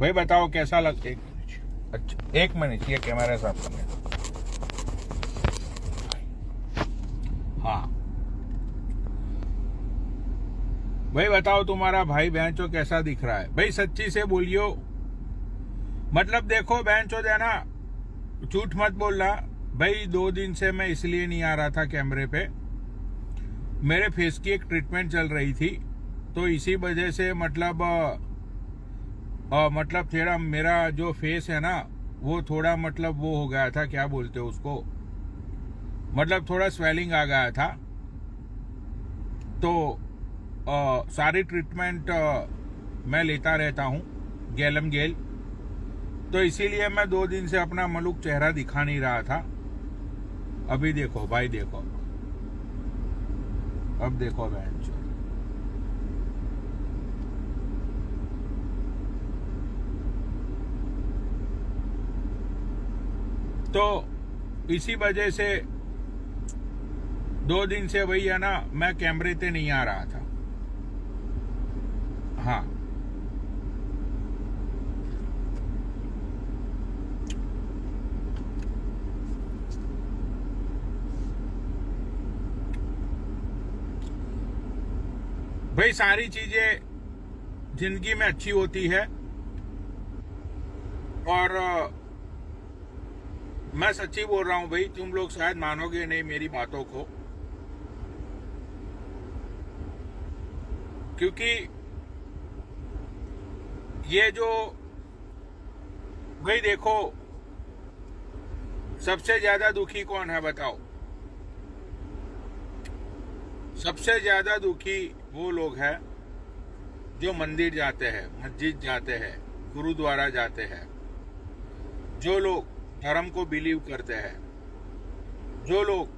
भाई बताओ कैसा लग। एक मिनट, अच्छा 1 मिनट, ये कैमरा साफ करने दो। हाँ भाई बताओ तुम्हारा भाई बहनचो कैसा दिख रहा है। भाई सच्ची से बोलियो, मतलब देखो बहनचो है ना, झूठ मत बोलना। भाई 2 दिन से मैं इसलिए नहीं आ रहा था कैमरे पे, मेरे फेस की एक ट्रीटमेंट चल रही थी, तो इसी वजह से मतलब थोड़ा मेरा जो फेस है ना वो थोड़ा मतलब वो हो गया था, क्या बोलते हो उसको, मतलब थोड़ा स्वेलिंग आ गया था। तो सारी ट्रीटमेंट मैं लेता रहता हूँ, गैलम गेल, तो इसीलिए मैं 2 दिन से अपना मलुक चेहरा दिखा नहीं रहा था। अभी देखो भाई, देखो अब देखो बहन। तो इसी वजह से 2 दिन से वही है ना, मैं कैमरे पे नहीं आ रहा था। हाँ भाई, सारी चीजें जिंदगी में अच्छी होती है, और मैं सच्ची बोल रहा हूं भाई, तुम लोग शायद मानोगे नहीं मेरी बातों को, क्योंकि ये जो, भाई देखो, सबसे ज्यादा दुखी कौन है बताओ। सबसे ज्यादा दुखी वो लोग हैं जो मंदिर जाते हैं, मस्जिद जाते हैं, गुरुद्वारा जाते हैं, जो लोग धर्म को बिलीव करते हैं, जो लोग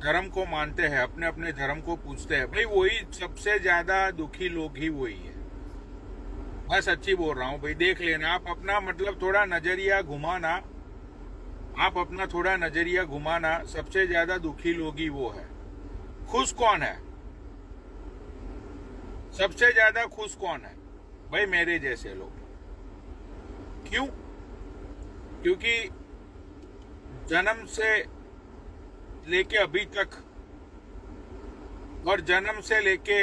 धर्म को मानते हैं, अपने अपने धर्म को पूछते हैं। भाई वही सबसे ज्यादा दुखी लोग ही वही है। मैं सच्ची बोल रहा हूँ भाई, देख लेना आप अपना, मतलब थोड़ा नजरिया घुमाना, आप अपना थोड़ा नजरिया घुमाना, सबसे ज्यादा दुखी लोग ही वो है। खुश कौन है? सबसे ज्यादा खुश कौन है? भाई मेरे जैसे लोग। क्यों? क्योंकि जन्म से लेके अभी तक, और जन्म से लेके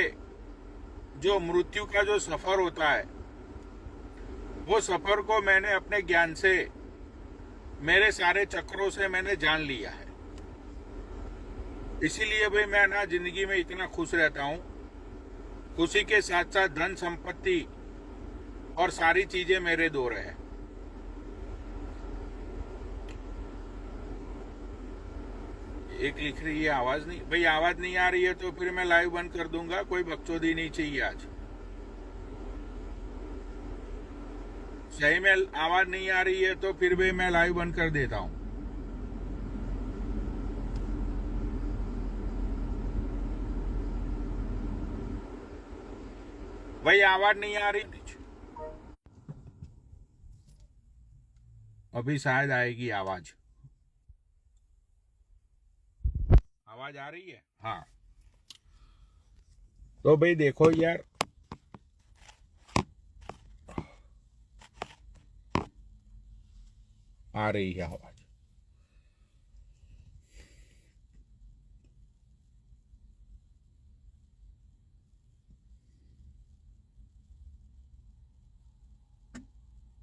जो मृत्यु का जो सफर होता है, वो सफर को मैंने अपने ज्ञान से, मेरे सारे चक्रों से मैंने जान लिया है। इसीलिए भाई मैं ना जिंदगी में इतना खुश रहता हूं। खुशी के साथ साथ धन संपत्ति और सारी चीजें मेरे दौर है। एक लिख रही है आवाज नहीं, भाई आवाज नहीं आ रही है तो फिर मैं लाइव बंद कर दूंगा, कोई बकचोदी नहीं चाहिए आज। सही में आवाज नहीं आ रही है तो फिर भी मैं लाइव बंद कर देता हूं। भाई आवाज नहीं आ रही, अभी शायद आएगी आवाज। आवाज आ रही है? हाँ। तो भाई देखो यार, आ रही है आवाज।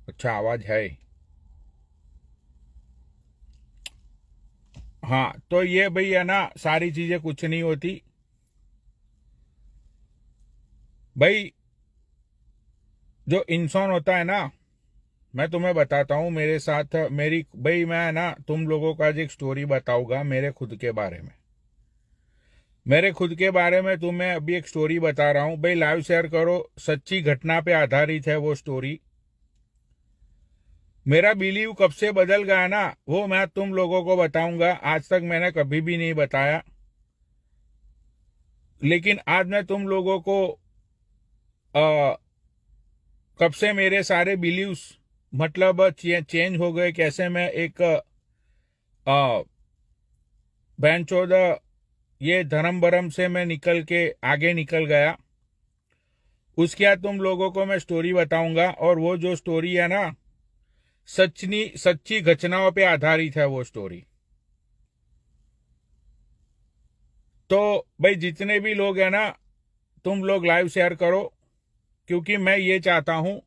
अच्छा आवाज है। हाँ तो ये भाई है ना, सारी चीजें कुछ नहीं होती भाई। जो इंसान होता है ना, मैं तुम्हें बताता हूँ मेरे साथ मेरी, भाई मैं ना तुम लोगों का एक स्टोरी बताऊंगा मेरे खुद के बारे में। मेरे खुद के बारे में तुम्हें अभी एक स्टोरी बता रहा हूँ भाई, लाइव शेयर करो, सच्ची घटना पे आधारित है वो स्टोरी। मेरा बिलीव कब से बदल गया ना, वो मैं तुम लोगों को बताऊंगा। आज तक मैंने कभी भी नहीं बताया, लेकिन आज मैं तुम लोगों को कब से मेरे सारे बिलीव्स मतलब चेंज हो गए, कैसे मैं एक बहन चौदह ये धर्म बरम से मैं निकल के आगे निकल गया, उसके बाद तुम लोगों को मैं स्टोरी बताऊंगा, और वो जो स्टोरी है ना, सच्ची घटनाओं पे आधारित है वो स्टोरी। तो भाई जितने भी लोग हैं ना, तुम लोग लाइव शेयर करो, क्योंकि मैं ये चाहता हूं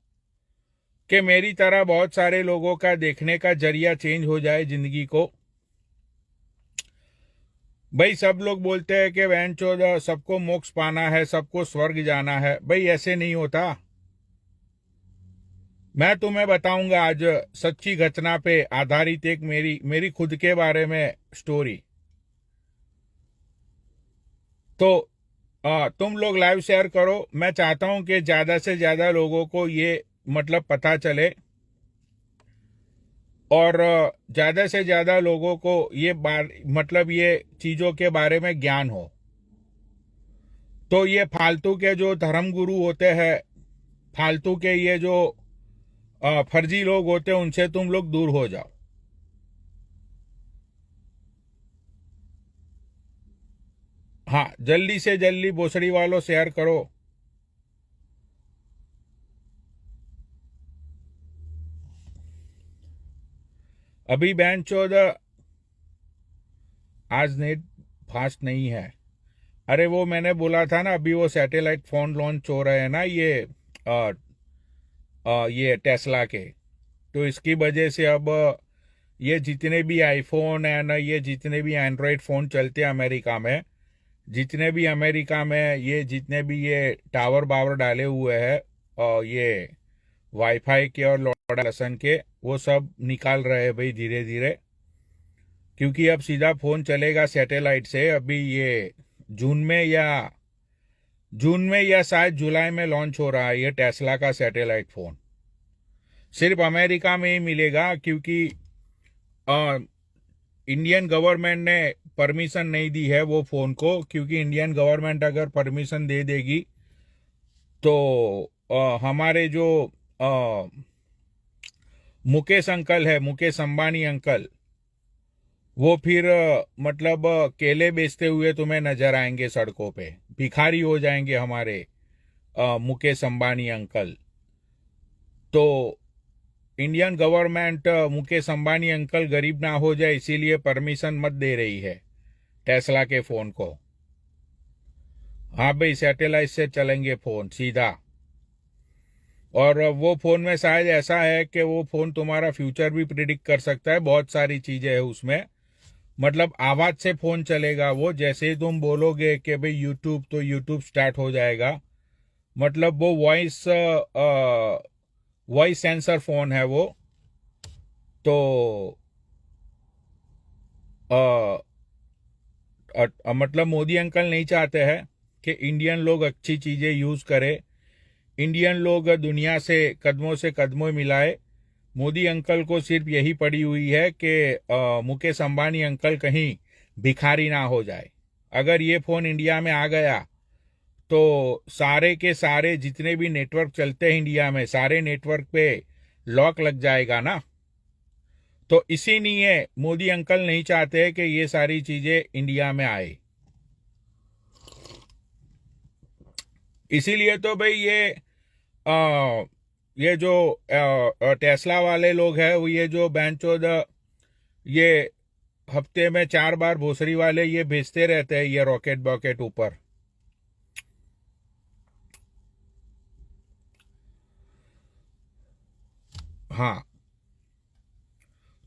कि मेरी तरह बहुत सारे लोगों का देखने का जरिया चेंज हो जाए जिंदगी को। भाई सब लोग बोलते हैं कि वैन चोद सबको मोक्ष पाना है, सबको स्वर्ग जाना है। भाई ऐसे नहीं होता। मैं तुम्हें बताऊंगा आज सच्ची घटना पे आधारित एक मेरी खुद के बारे में स्टोरी। तो तुम लोग लाइव शेयर करो। मैं चाहता हूं कि ज्यादा से ज्यादा लोगों को ये मतलब पता चले, और ज्यादा से ज्यादा लोगों को ये मतलब ये चीजों के बारे में ज्ञान हो। तो ये फालतू के जो धर्म गुरु होते हैं, फालतू के ये जो फर्जी लोग होते हैं, उनसे तुम लोग दूर हो जाओ। हाँ, जल्दी से जल्दी भोसड़ी वालों शेयर करो। अभी बैन चौध आज नेट फास्ट नहीं है। अरे वो मैंने बोला था ना, अभी वो सैटेलाइट फोन लॉन्च हो रहे हैं ना, ये टेस्ला के। तो इसकी वजह से अब ये जितने भी आईफोन है ना, ये जितने भी एंड्रॉयड फोन चलते हैं अमेरिका में, जितने भी अमेरिका में ये जितने भी ये टावर बावर डाले हुए हैं, और ये वाईफाई के और लौड़ा लसन के, वो सब निकाल रहे हैं भाई धीरे धीरे। क्योंकि अब सीधा फोन चलेगा सैटेलाइट से। अभी ये जून में या शायद जुलाई में लॉन्च हो रहा है ये टेस्ला का सैटेलाइट फोन। सिर्फ अमेरिका में ही मिलेगा, क्योंकि इंडियन गवर्नमेंट ने परमिशन नहीं दी है वो फोन को। क्योंकि इंडियन गवर्नमेंट अगर परमिशन दे देगी तो हमारे जो मुकेश अंकल है, मुकेश अंबानी अंकल, वो फिर मतलब केले बेचते हुए तुम्हें नजर आएंगे सड़कों पे। भिखारी हो जाएंगे हमारे मुकेश अंबानी अंकल। तो Indian government Mukesh Ambani uncle गरीब ना हो जाए, इसीलिए परमिशन मत दे रही है टेस्ला के फोन को। हाँ भाई, सैटेलाइट से चलेंगे फोन सीधा। और वो फोन में शायद ऐसा है कि वो फोन तुम्हारा फ्यूचर भी प्रिडिक्ट कर सकता है। बहुत सारी चीजें है उसमें। मतलब आवाज से फोन चलेगा वो। जैसे ही तुम बोलोगे कि भाई यूट्यूब, तो यूट्यूब स्टार्ट हो जाएगा। मतलब वो वॉइस सेंसर फोन है वो। तो मतलब मोदी अंकल नहीं चाहते हैं कि इंडियन लोग अच्छी चीजें यूज करें, इंडियन लोग दुनिया से कदमों मिलाए। मोदी अंकल को सिर्फ यही पड़ी हुई है कि मुकेश अंबानी अंकल कहीं भिखारी ना हो जाए। अगर ये फोन इंडिया में आ गया तो सारे के सारे जितने भी नेटवर्क चलते हैं इंडिया में, सारे नेटवर्क पे लॉक लग जाएगा ना। तो इसीलिए मोदी अंकल नहीं चाहते कि ये सारी चीजें इंडिया में आए। इसीलिए तो भाई ये जो टेस्ला वाले लोग हैं, वो ये जो बैंचोद ये हफ्ते में 4 बार भोसरी वाले ये भेजते रहते हैं ये रॉकेट बॉकेट ऊपर। हाँ,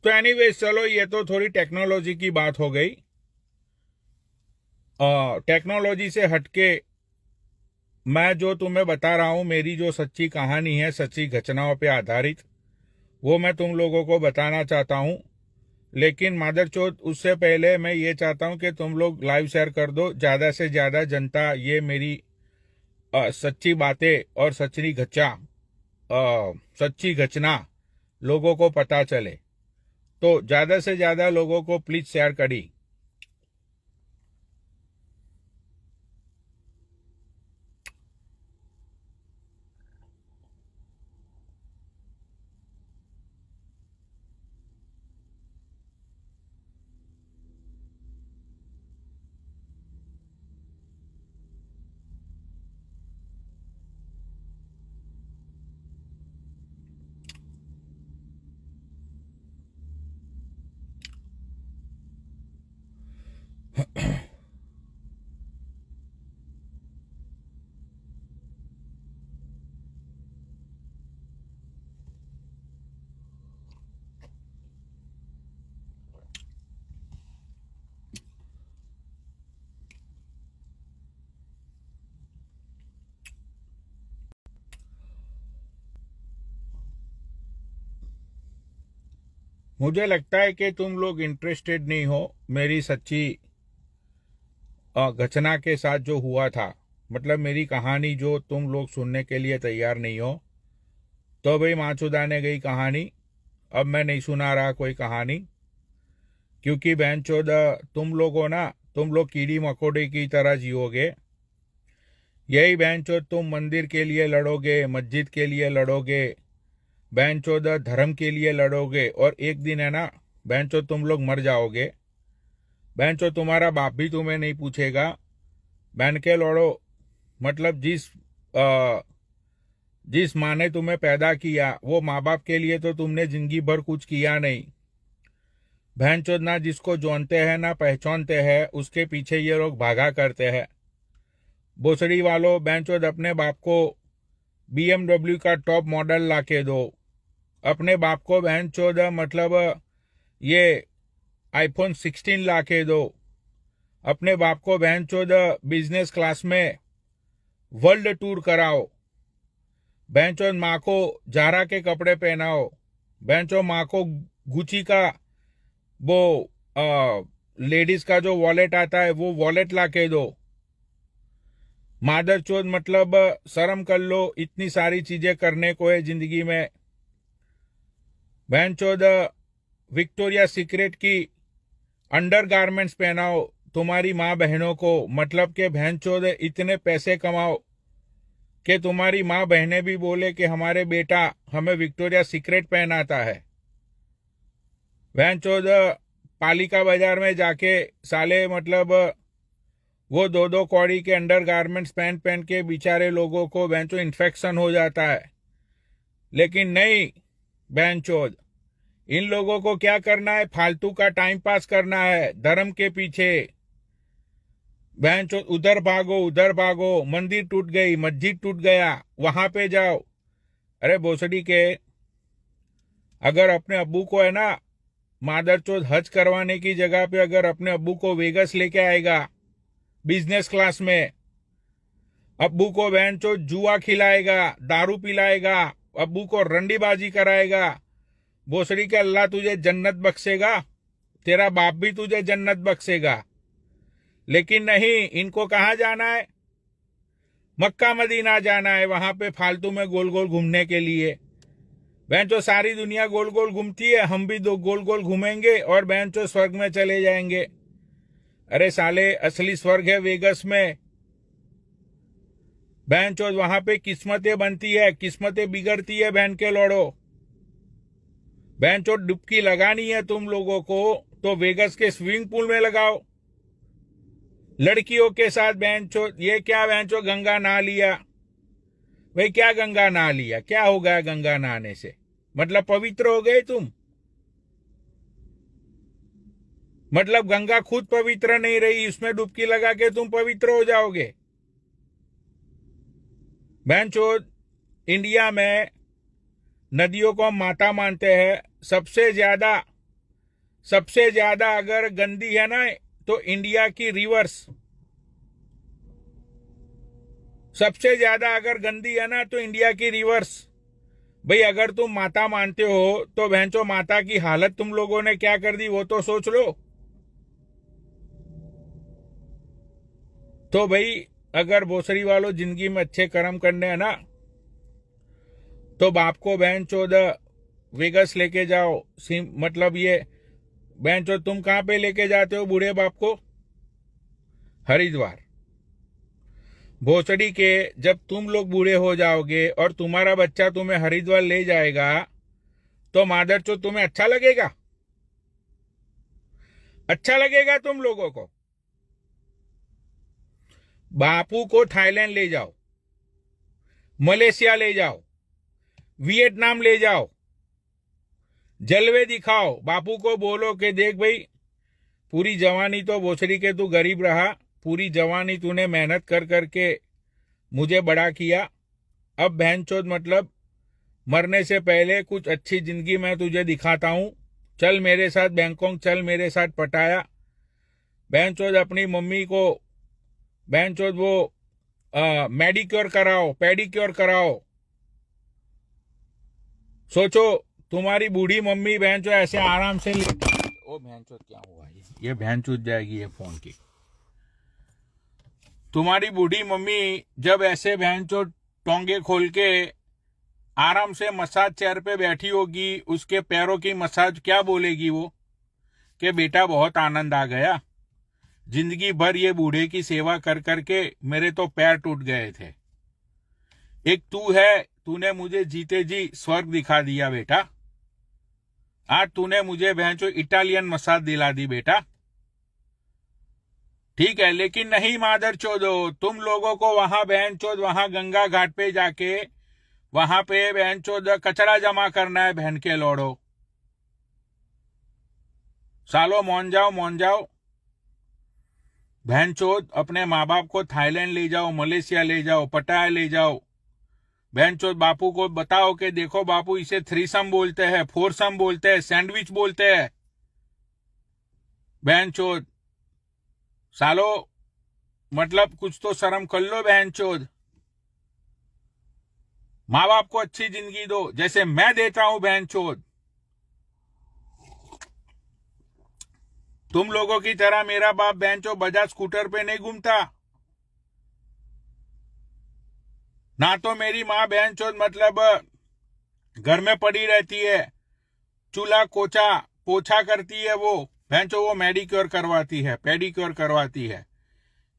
तो एनीवेज चलो, ये तो थोड़ी टेक्नोलॉजी की बात हो गई। टेक्नोलॉजी से हटके मैं जो तुम्हें बता रहा हूं, मेरी जो सच्ची कहानी है, सच्ची घटनाओं पे आधारित, वो मैं तुम लोगों को बताना चाहता हूं। लेकिन मादरचोद, उससे पहले मैं ये चाहता हूं कि तुम लोग लाइव शेयर कर दो, ज्यादा से ज्यादा जनता ये मेरी सच्ची बातें और सच्ची घटना लोगों को पता चले। तो ज्यादा से ज्यादा लोगों को प्लीज शेयर करी। मुझे लगता है कि तुम लोग इंटरेस्टेड नहीं हो मेरी सच्ची घटना के साथ जो हुआ था, मतलब मेरी कहानी जो तुम लोग सुनने के लिए तैयार नहीं हो। तो भाई माचुदा ने गई कहानी, अब मैं नहीं सुना रहा कोई कहानी, क्योंकि बहन चोद तुम लोग हो ना, तुम लोग कीड़ी मकोड़े की तरह जियोगे। यही बहन चोद तुम मंदिर के लिए लड़ोगे, मस्जिद के लिए लड़ोगे, बहन चोद धर्म के लिए लड़ोगे, और एक दिन है ना बहन चोद तुम लोग मर जाओगे। बहन चोद तुम्हारा बाप भी तुम्हें नहीं पूछेगा। बहन के लड़ो, मतलब जिस माँ ने तुम्हें पैदा किया वो माँ बाप के लिए तो तुमने जिंदगी भर कुछ किया नहीं। बहन चोद ना जिसको जानते हैं ना पहचानते हैं, उसके पीछे ये लोग भागा करते हैं। भोसड़ी वालों, बहन चोद अपने बाप को BMW का टॉप मॉडल लाके दो। अपने बाप को बहन चोद मतलब ये iPhone 16 लाके दो। अपने बाप को बहन चोद बिजनेस क्लास में वर्ल्ड टूर कराओ। बहन चोद माँ को जारा के कपड़े पहनाओ। बहन चोद माँ को गुची का वो लेडीज का जो वॉलेट आता है वो वॉलेट लाके दो। मादर चोद मतलब शर्म कर लो, इतनी सारी चीजें करने को है जिंदगी में। बहन चोद विक्टोरिया सीक्रेट की अंडर गारमेंट्स पहनाओ तुम्हारी माँ बहनों को, मतलब के बहन चोद इतने पैसे कमाओ कि तुम्हारी माँ बहनें भी बोले कि हमारे बेटा हमें विक्टोरिया सीक्रेट पहनाता है। बहन चोद पालिका बाजार में जाके साले मतलब वो 2-2 कौड़ी के अंडर गारमेंट्स पहन पहन के बेचारे लोगों को बहन चोद इन्फेक्शन हो जाता है। लेकिन नहीं बहन चोद, इन लोगों को क्या करना है, फालतू का टाइम पास करना है धर्म के पीछे। बहन चोद उधर भागो उधर भागो, मंदिर टूट गई, मस्जिद टूट गया, वहां पे जाओ। अरे भोसड़ी के, अगर अपने अब्बू को है ना मादर चोद हज करवाने की जगह पे अगर अपने अब्बू को वेगस लेके आएगा बिजनेस क्लास में, अब्बू को बहन चोद जुआ खिलाएगा, दारू पिलाएगा, अब्बू को रंडीबाजी कराएगा, भोसड़ी के अल्लाह तुझे जन्नत बख्शेगा, तेरा बाप भी तुझे जन्नत बख्शेगा। लेकिन नहीं, इनको कहाँ जाना है, मक्का मदीना जाना है, वहां पे फालतू में गोल गोल घूमने के लिए। बहन चो सारी दुनिया गोल गोल घूमती है, हम भी दो गोल गोल घूमेंगे और बहन चो स्वर्ग में चले जाएंगे। अरे साले, असली स्वर्ग है वेगस में। बहन चो वहां पे किस्मतें बनती है, किस्मतें बिगड़ती है बहन के लोड़ो। बहन चो डुबकी लगानी है तुम लोगों को तो वेगस के स्विमिंग पूल में लगाओ लड़कियों के साथ। बहन चो ये क्या बहन चो गंगा नहा लिया, भाई क्या गंगा नहा लिया, क्या हो गया गंगा नहाने से, मतलब पवित्र हो गए तुम? मतलब गंगा खुद पवित्र नहीं रही, उसमें डुबकी लगा के तुम पवित्र हो जाओगे? बहन चो इंडिया में नदियों को माता मानते हैं। सबसे ज्यादा अगर गंदी है ना तो इंडिया की रिवर्स। सबसे ज्यादा अगर गंदी है ना तो इंडिया की रिवर्स। भाई अगर तुम माता मानते हो तो बहनचो माता की हालत तुम लोगों ने क्या कर दी वो तो सोच लो। तो भाई अगर भोसड़ी वालों जिंदगी में अच्छे कर्म करने हैं ना तो बाप को बहन चोद वेगस लेके जाओ। मतलब ये बहन चोद तुम कहां पे लेके जाते हो बूढ़े बाप को? हरिद्वार। भोसड़ी के, जब तुम लोग बूढ़े हो जाओगे और तुम्हारा बच्चा तुम्हें हरिद्वार ले जाएगा तो मादर चोद तुम्हें अच्छा लगेगा? अच्छा लगेगा तुम लोगों को? बापू को थाईलैंड ले जाओ, मलेशिया ले जाओ, वियतनाम ले जाओ, जलवे दिखाओ। बापू को बोलो कि देख भाई, पूरी जवानी तो भोसड़ी के तू गरीब रहा, पूरी जवानी तूने मेहनत कर करके मुझे बड़ा किया। अब बहनचोद मतलब मरने से पहले कुछ अच्छी जिंदगी मैं तुझे दिखाता हूं। चल मेरे साथ बैंकॉक, चल मेरे साथ पटाया। बहनचोद अपनी मम्मी को बहनचोद वो मैडिक्योर कराओ, पेडिक्योर कराओ। सोचो तुम्हारी बूढ़ी मम्मी बहन जो ऐसे आराम से ओ बहन चो क्या हुआ ये बहन चूत जाएगी ये फोन की। तुम्हारी बूढ़ी मम्मी जब ऐसे बहन चो टोंगे खोल के आराम से मसाज चेयर पे बैठी होगी, उसके पैरों की मसाज क्या बोलेगी वो कि बेटा बहुत आनंद आ गया, जिंदगी भर ये बूढ़े की सेवा कर करके मेरे तो पैर टूट गए थे। एक तू है, तूने मुझे जीते जी स्वर्ग दिखा दिया बेटा। आज तूने मुझे बहनचो इटालियन मसाज दिला दी बेटा। ठीक है, लेकिन नहीं मादर चोदो, तुम लोगों को वहां बहन चोद वहां गंगा घाट पे जाके वहां पे बहन चोद कचरा जमा करना है बहन के लोड़ो। सालो मौन जाओ बहन चोद। अपने माँ बाप को थाईलैंड ले जाओ, मलेशिया ले जाओ, पटाया ले जाओ। बहन चोद बापू को बताओ कि देखो बापू इसे थ्रीसम बोलते हैं, फोरसम बोलते हैं, सैंडविच बोलते हैं। बहन चोद सालो मतलब कुछ तो शर्म कर लो बहन चोद। माँ बाप को अच्छी जिंदगी दो जैसे मैं देता हूं बहन चोद। तुम लोगों की तरह मेरा बाप बहन चो बजाज स्कूटर पे नहीं घूमता, ना तो मेरी माँ बहन चोद मतलब घर में पड़ी रहती है, चूल्हा कोचा पोछा करती है, वो बहन चो वो मेडिक्योर करवाती है, पेडिक्योर करवाती है,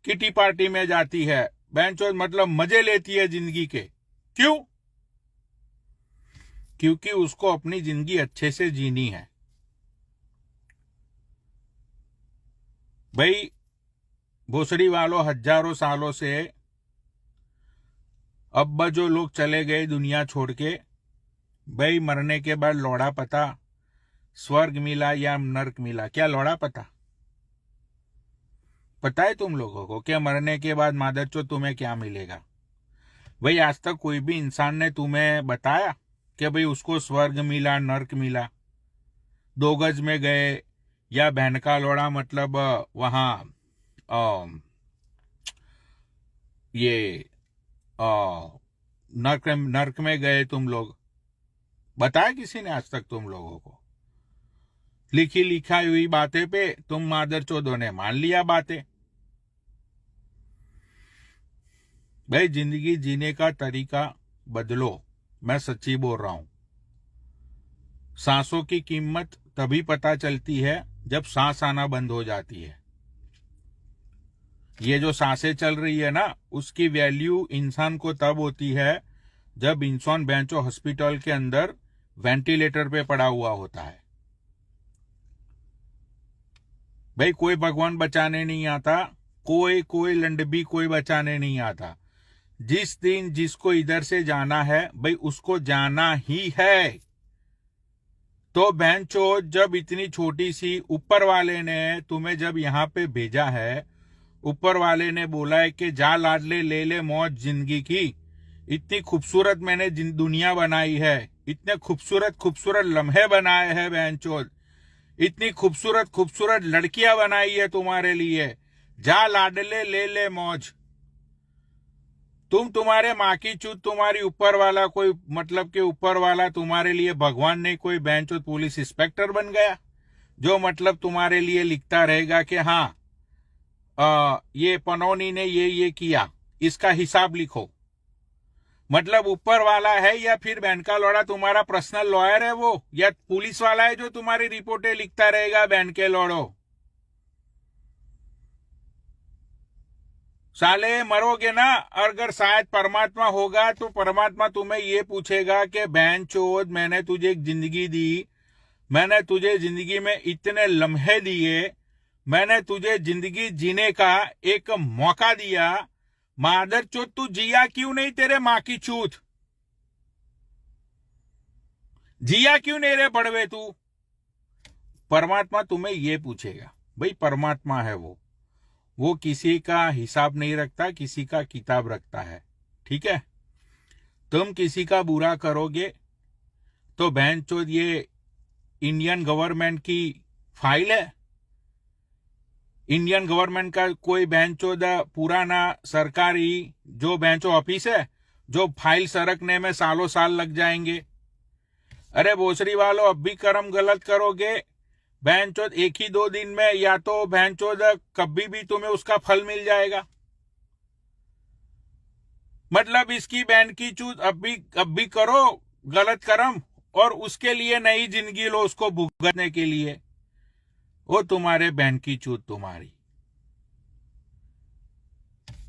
किटी पार्टी में जाती है, बहन चोद मतलब मजे लेती है जिंदगी के। क्यों? क्योंकि उसको अपनी जिंदगी अच्छे से जीनी है। भाई भोसड़ी वालों हजारों सालों से अब जो लोग चले गए दुनिया छोड़ के, भाई मरने के बाद लौड़ा पता स्वर्ग मिला या नर्क मिला? क्या लौड़ा पता है तुम लोगों को क्या मरने के बाद मादरचो तुम्हें क्या मिलेगा? भाई आज तक कोई भी इंसान ने तुम्हें बताया कि भाई उसको स्वर्ग मिला नर्क मिला? 2 गज में गए या बहन का लौड़ा मतलब वहां ये नर्क में गए तुम लोग? बताया किसी ने आज तक तुम लोगों को? लिखी लिखाई हुई बातें पे तुम मादर चौधों ने मान लिया बातें। भाई जिंदगी जीने का तरीका बदलो, मैं सच्ची बोल रहा हूं। सांसों की कीमत तभी पता चलती है जब सांस आना बंद हो जाती है। ये जो सांसें चल रही है ना, उसकी वैल्यू इंसान को तब होती है जब इंसान बेंचो हॉस्पिटल के अंदर वेंटिलेटर पे पड़ा हुआ होता है। भाई कोई भगवान बचाने नहीं आता, कोई लंडबी कोई बचाने नहीं आता। जिस दिन जिसको इधर से जाना है भाई उसको जाना ही है। तो बहनचोद जब इतनी छोटी सी ऊपर वाले ने तुम्हें जब यहाँ पे भेजा है, ऊपर वाले ने बोला है कि जा लाडले ले ले मौज जिंदगी की। इतनी खूबसूरत मैंने दुनिया बनाई है, इतने खूबसूरत लम्हे बनाए हैं बहनचोद, इतनी खूबसूरत लड़कियां बनाई है तुम्हारे लिए। जा लाडले ले ले मौज। तुम्हारे माँ की चूत तुम्हारी ऊपर वाला कोई मतलब के ऊपर वाला तुम्हारे लिए भगवान ने कोई बेंचो पुलिस इंस्पेक्टर बन गया जो मतलब तुम्हारे लिए लिखता रहेगा कि हाँ ये पनौनी ने ये किया, इसका हिसाब लिखो। मतलब ऊपर वाला है या फिर बहन का लौड़ा तुम्हारा पर्सनल लॉयर है वो, या पुलिस वाला है जो तुम्हारी रिपोर्टें लिखता रहेगा बहन के लौड़ो? साले मरोगे ना, अगर शायद परमात्मा होगा तो परमात्मा तुम्हें ये पूछेगा कि बहन चोद मैंने तुझे एक जिंदगी दी, मैंने तुझे जिंदगी में इतने लम्हे दिए, मैंने तुझे जिंदगी जीने का एक मौका दिया, मादर चोद तू जिया क्यों नहीं? तेरे माँ की चूत जिया क्यों नहीं रे बड़वे तू? परमात्मा तुम्हें ये पूछेगा। भाई परमात्मा है वो किसी का हिसाब नहीं रखता, किसी का किताब रखता है। ठीक है, तुम किसी का बुरा करोगे तो बहन चोद ये इंडियन गवर्नमेंट की फाइल है। इंडियन गवर्नमेंट का कोई बहन चोद पुराना सरकारी जो बेंचो ऑफिस है जो फाइल सरकने में सालों साल लग जाएंगे। अरे भोसरी वालों, अब भी कर्म गलत करोगे बहनचोद, एक ही 2 दिन में या तो बहनचोद कभी भी तुम्हें उसका फल मिल जाएगा। मतलब इसकी बहन की चूत, अब भी करो गलत कर्म और उसके लिए नई जिंदगी लो उसको भुगतने के लिए। वो तुम्हारे बहन की चूत तुम्हारी।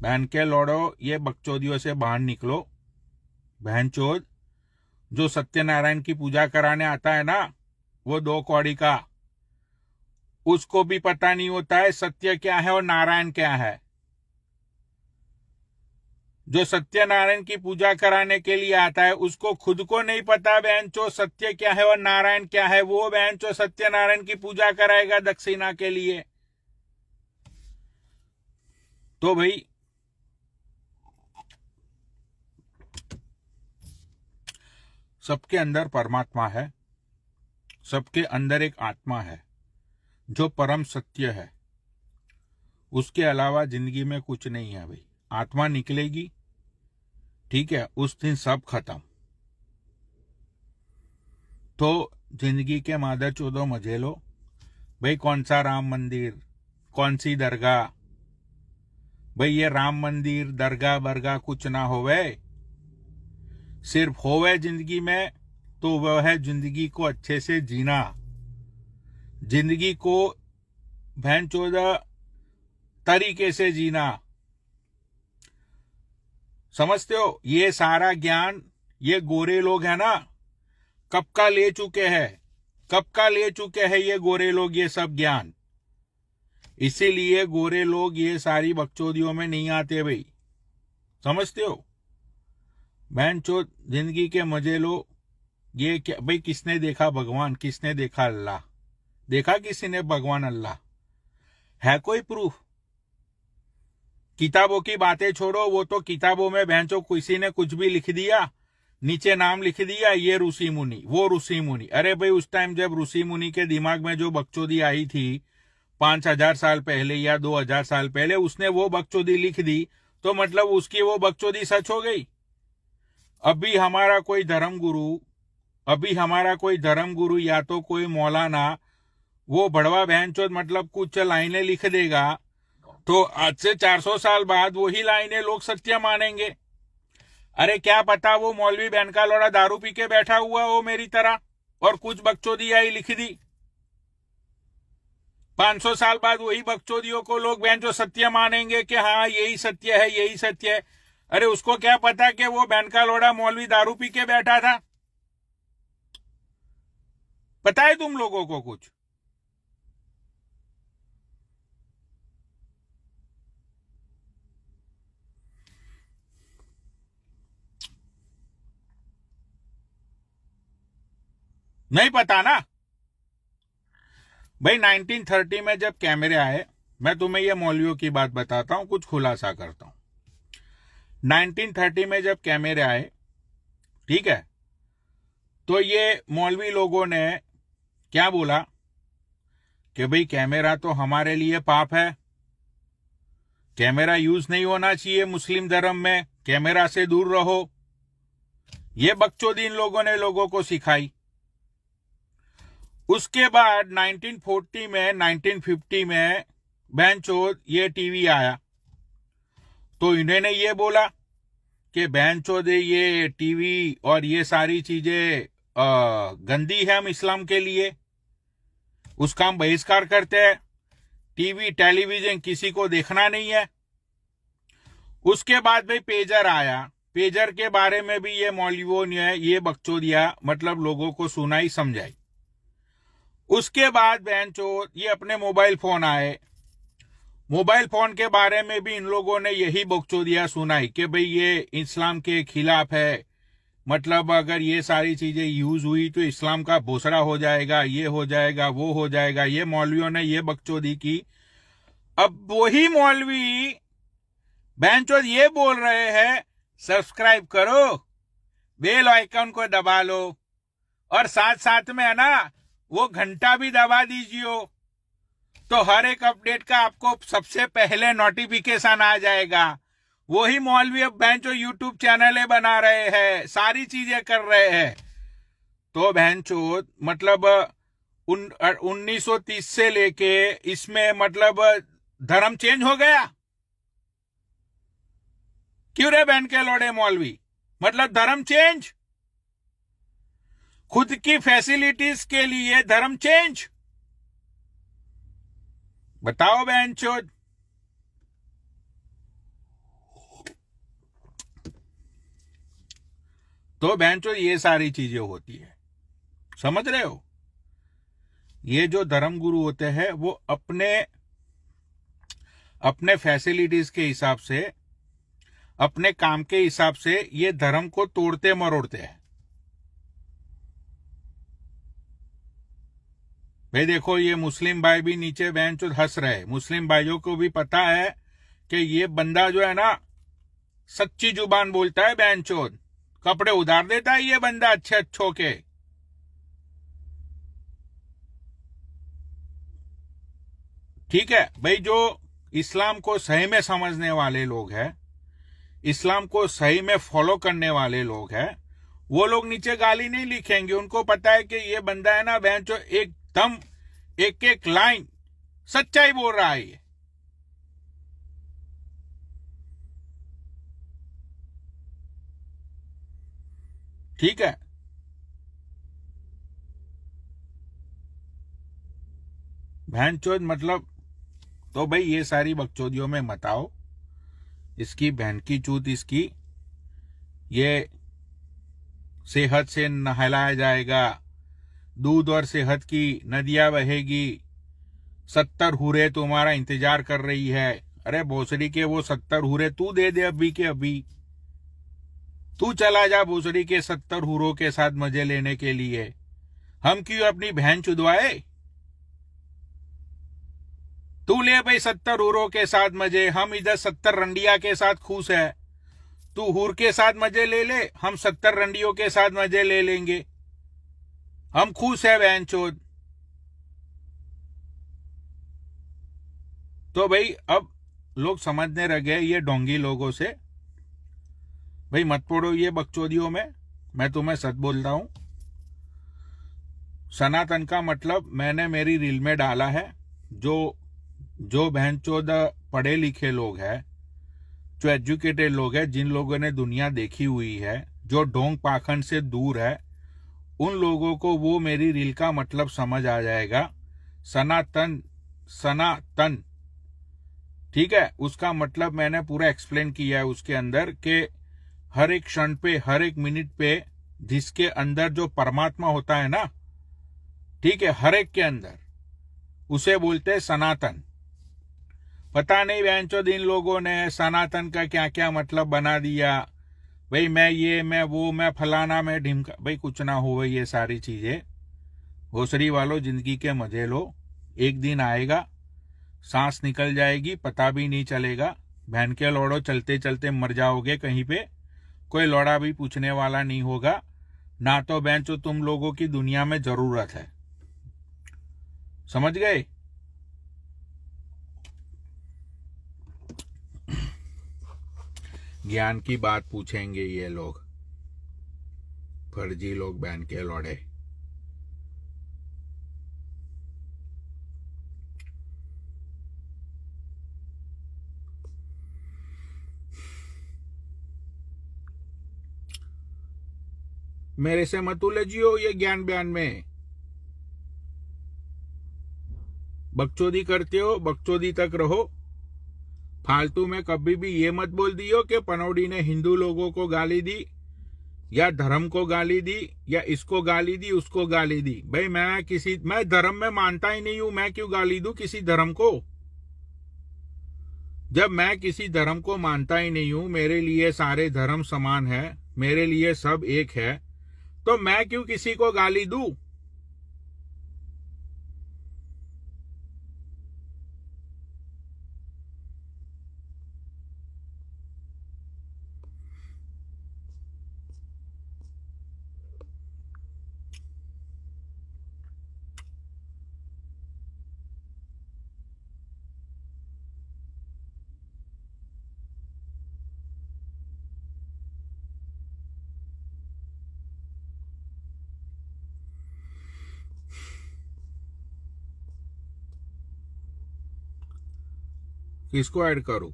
बहन के लौड़ो, ये बकचोदियों से बाहर निकलो। बहनचोद, जो सत्यनारायण की पूजा कराने आता है ना, वो 2 कौड़ी का, उसको भी पता नहीं होता है सत्य क्या है और नारायण क्या है। जो सत्यनारायण की पूजा कराने के लिए आता है उसको खुद को नहीं पता बहनचो सत्य क्या है और नारायण क्या है। वो बहनचो सत्यनारायण की पूजा कराएगा दक्षिणा के लिए। तो भाई सबके अंदर परमात्मा है, सबके अंदर एक आत्मा है जो परम सत्य है। उसके अलावा जिंदगी में कुछ नहीं है भाई। आत्मा निकलेगी, ठीक है, उस दिन सब खत्म। तो जिंदगी के मादर चौदह मजे लो भाई। कौन सा राम मंदिर, कौन सी दरगाह, भाई ये राम मंदिर दरगाह बरगाह कुछ ना होवे। सिर्फ होवे जिंदगी में तो वह है जिंदगी को अच्छे से जीना, जिंदगी को भैंचोदा तरीके से जीना। समझते हो? ये सारा ज्ञान ये गोरे लोग है ना, कब का ले चुके हैं, कब का ले चुके हैं ये गोरे लोग ये सब ज्ञान। इसीलिए गोरे लोग ये सारी बकचोदियों में नहीं आते भाई। समझते हो? बहनचोद, जिंदगी के मजे लो। ये क्या भाई, किसने देखा भगवान, किसने देखा अल्लाह? देखा किसी ने भगवान अल्लाह? है कोई प्रूफ? किताबों की बातें छोड़ो, वो तो किताबों में बहनचो किसी ने कुछ भी लिख दिया, नीचे नाम लिख दिया, ये ऋषि मुनि, वो ऋषि मुनि। अरे भाई, उस टाइम जब ऋषि मुनि के दिमाग में जो बकचोदी आई थी 5000 साल पहले या 2000 साल पहले, उसने वो बकचोदी लिख दी, तो मतलब उसकी वो बकचोदी सच हो गई। अभी हमारा कोई धर्म गुरु या तो कोई मौलाना वो बड़वा बहनचोद मतलब कुछ लाइनें लिख देगा, तो आज से 400 साल बाद वही लाइनें लोग सत्य मानेंगे। अरे क्या पता वो मौलवी बहन का लौड़ा दारू पी के बैठा हुआ हो मेरी तरह और कुछ बकचोदी आई लिख दी। 500 साल बाद वही बकचोदियों को लोग बहन जो सत्य मानेंगे कि हाँ यही सत्य है, यही सत्य है। अरे उसको क्या पता कि वो बहन का लोड़ा मौलवी दारू पी के बैठा था? पता है तुम लोगों को कुछ? नहीं पता ना भाई। 1930 में जब कैमरे आए, मैं तुम्हें ये मौलवियों की बात बताता हूं, कुछ खुलासा करता हूं। 1930 में जब कैमरे आए, ठीक है, तो ये मौलवी लोगों ने क्या बोला कि भाई कैमरा तो हमारे लिए पाप है, कैमरा यूज नहीं होना चाहिए मुस्लिम धर्म में, कैमरा से दूर रहो। ये बकचोदी इन लोगों ने लोगों को सिखाई। उसके बाद 1940 में 1950 में बहनचोद ये टीवी आया, तो इन्होंने ये बोला कि बहनचोद ये टीवी और ये सारी चीजें गंदी है हम इस्लाम के लिए, उसका हम बहिष्कार करते हैं। टीवी टेलीविजन किसी को देखना नहीं है। उसके बाद भाई पेजर आया, पेजर के बारे में भी ये मौलवियों ने ये बकचोदिया मतलब लोगों को सुनाई समझाई। उसके बाद बहनचोद ये अपने मोबाइल फोन आए, मोबाइल फोन के बारे में भी इन लोगों ने यही बकचोदिया सुनाई कि भाई ये इस्लाम के खिलाफ है, मतलब अगर ये सारी चीजें यूज हुई तो इस्लाम का भोसड़ा हो जाएगा, ये हो जाएगा, वो हो जाएगा। ये मौलवियों ने ये बकचोदी की। अब वही मौलवी बहनचोद ये बोल रहे हैं सब्सक्राइब करो, बेल आइकन को दबा लो और साथ साथ में है ना वो घंटा भी दबा दीजिए, तो हर एक अपडेट का आपको सबसे पहले नोटिफिकेशन आ जाएगा। वही मौलवी अब बहन जो यूट्यूब चैनल बना रहे हैं, सारी चीजें कर रहे हैं। तो बहन चोद मतलब 1930 से लेके इसमें मतलब धर्म चेंज हो गया। क्यों रे बहन के लौड़े मौलवी, मतलब धर्म चेंज, खुद की फैसिलिटीज के लिए धर्म चेंज। बताओ बहन चोद। तो बहन चोद ये सारी चीजें होती है, समझ रहे हो। ये जो धर्म गुरु होते हैं वो अपने अपने फैसिलिटीज के हिसाब से, अपने काम के हिसाब से ये धर्म को तोड़ते मरोड़ते हैं। भाई देखो, ये मुस्लिम भाई भी नीचे बहन चोद हंस रहे। मुस्लिम भाइयों को भी पता है कि ये बंदा जो है ना सच्ची जुबान बोलता है, बहन चोद कपड़े उधार देता है ये बंदा अच्छे अच्छों के। ठीक है भाई, जो इस्लाम को सही में समझने वाले लोग हैं, इस्लाम को सही में फॉलो करने वाले लोग हैं, वो लोग नीचे गाली नहीं लिखेंगे। उनको पता है कि ये बंदा है ना बहन चोद एकदम एक एक लाइन सच्चाई बोल रहा है ये। ठीक है, बहन चोद मतलब, तो भाई ये सारी बकचोदियों में मत आओ। इसकी बहन की चूत इसकी, ये सेहत से नहलाया जाएगा, दूध और सेहत की नदियां बहेगी, 70 हूरे तुम्हारा इंतजार कर रही है। अरे भोसड़ी के वो 70 हूरे तू दे दे अभी के अभी। तू चला जा भोसड़ी के 70 हूरों के साथ मजे लेने के लिए। हम क्यों अपनी बहन चुदवाए। तू ले भाई 70 हूरों के साथ मजे, हम इधर 70 रंडिया के साथ खुश है। तू हूर के साथ मजे ले ले, हम 70 रंडियों के साथ मजे ले लेंगे, हम खुश है बहन चोद। तो भाई अब लोग समझने लगे ये डोंगी लोगों से। भाई मत पड़ो ये बकचोदियों में, मैं तुम्हें सच बोलता हूं। सनातन का मतलब मैंने मेरी रील में डाला है। जो जो बहन चोद पढ़े लिखे लोग हैं, जो एजुकेटेड लोग हैं, जिन लोगों ने दुनिया देखी हुई है, जो ढोंग पाखंड से दूर है, उन लोगों को वो मेरी रील का मतलब समझ आ जाएगा। सनातन, सनातन, ठीक है, उसका मतलब मैंने पूरा एक्सप्लेन किया है उसके अंदर कि हर एक क्षण पे, हर एक मिनट पे जिसके अंदर जो परमात्मा होता है ना, ठीक है, हर एक के अंदर, उसे बोलते हैं सनातन। पता नहीं बहनचोद इन लोगों ने सनातन का क्या क्या मतलब बना दिया। भाई मैं ये, मैं वो, मैं फलाना, मैं ढिमका। भाई कुछ ना हो ये सारी चीजें। भोसड़ी वालों, जिंदगी के मजे लो। एक दिन आएगा, सांस निकल जाएगी, पता भी नहीं चलेगा। बहन के लौड़ो, चलते चलते मर जाओगे कहीं पे, कोई लौड़ा भी पूछने वाला नहीं होगा ना। तो बहन चो तुम लोगों की दुनिया में जरूरत है, समझ गए। ज्ञान की बात पूछेंगे ये लोग, फर्जी लोग, बहन के लौड़े। मेरे से मत उलझियो ये ज्ञान बयान में। बकचोदी करते हो, बकचोदी तक रहो। फालतू में कभी भी ये मत बोल दियो कि पनौड़ी ने हिंदू लोगों को गाली दी, या धर्म को गाली दी, या इसको गाली दी, उसको गाली दी। भाई मैं धर्म में मानता ही नहीं हूं, मैं क्यों गाली दूं किसी धर्म को। जब मैं किसी धर्म को मानता ही नहीं हूं, मेरे लिए सारे धर्म समान है, मेरे लिए सब एक है, तो मैं क्यों किसी को गाली दूं। किसको ऐड करूं?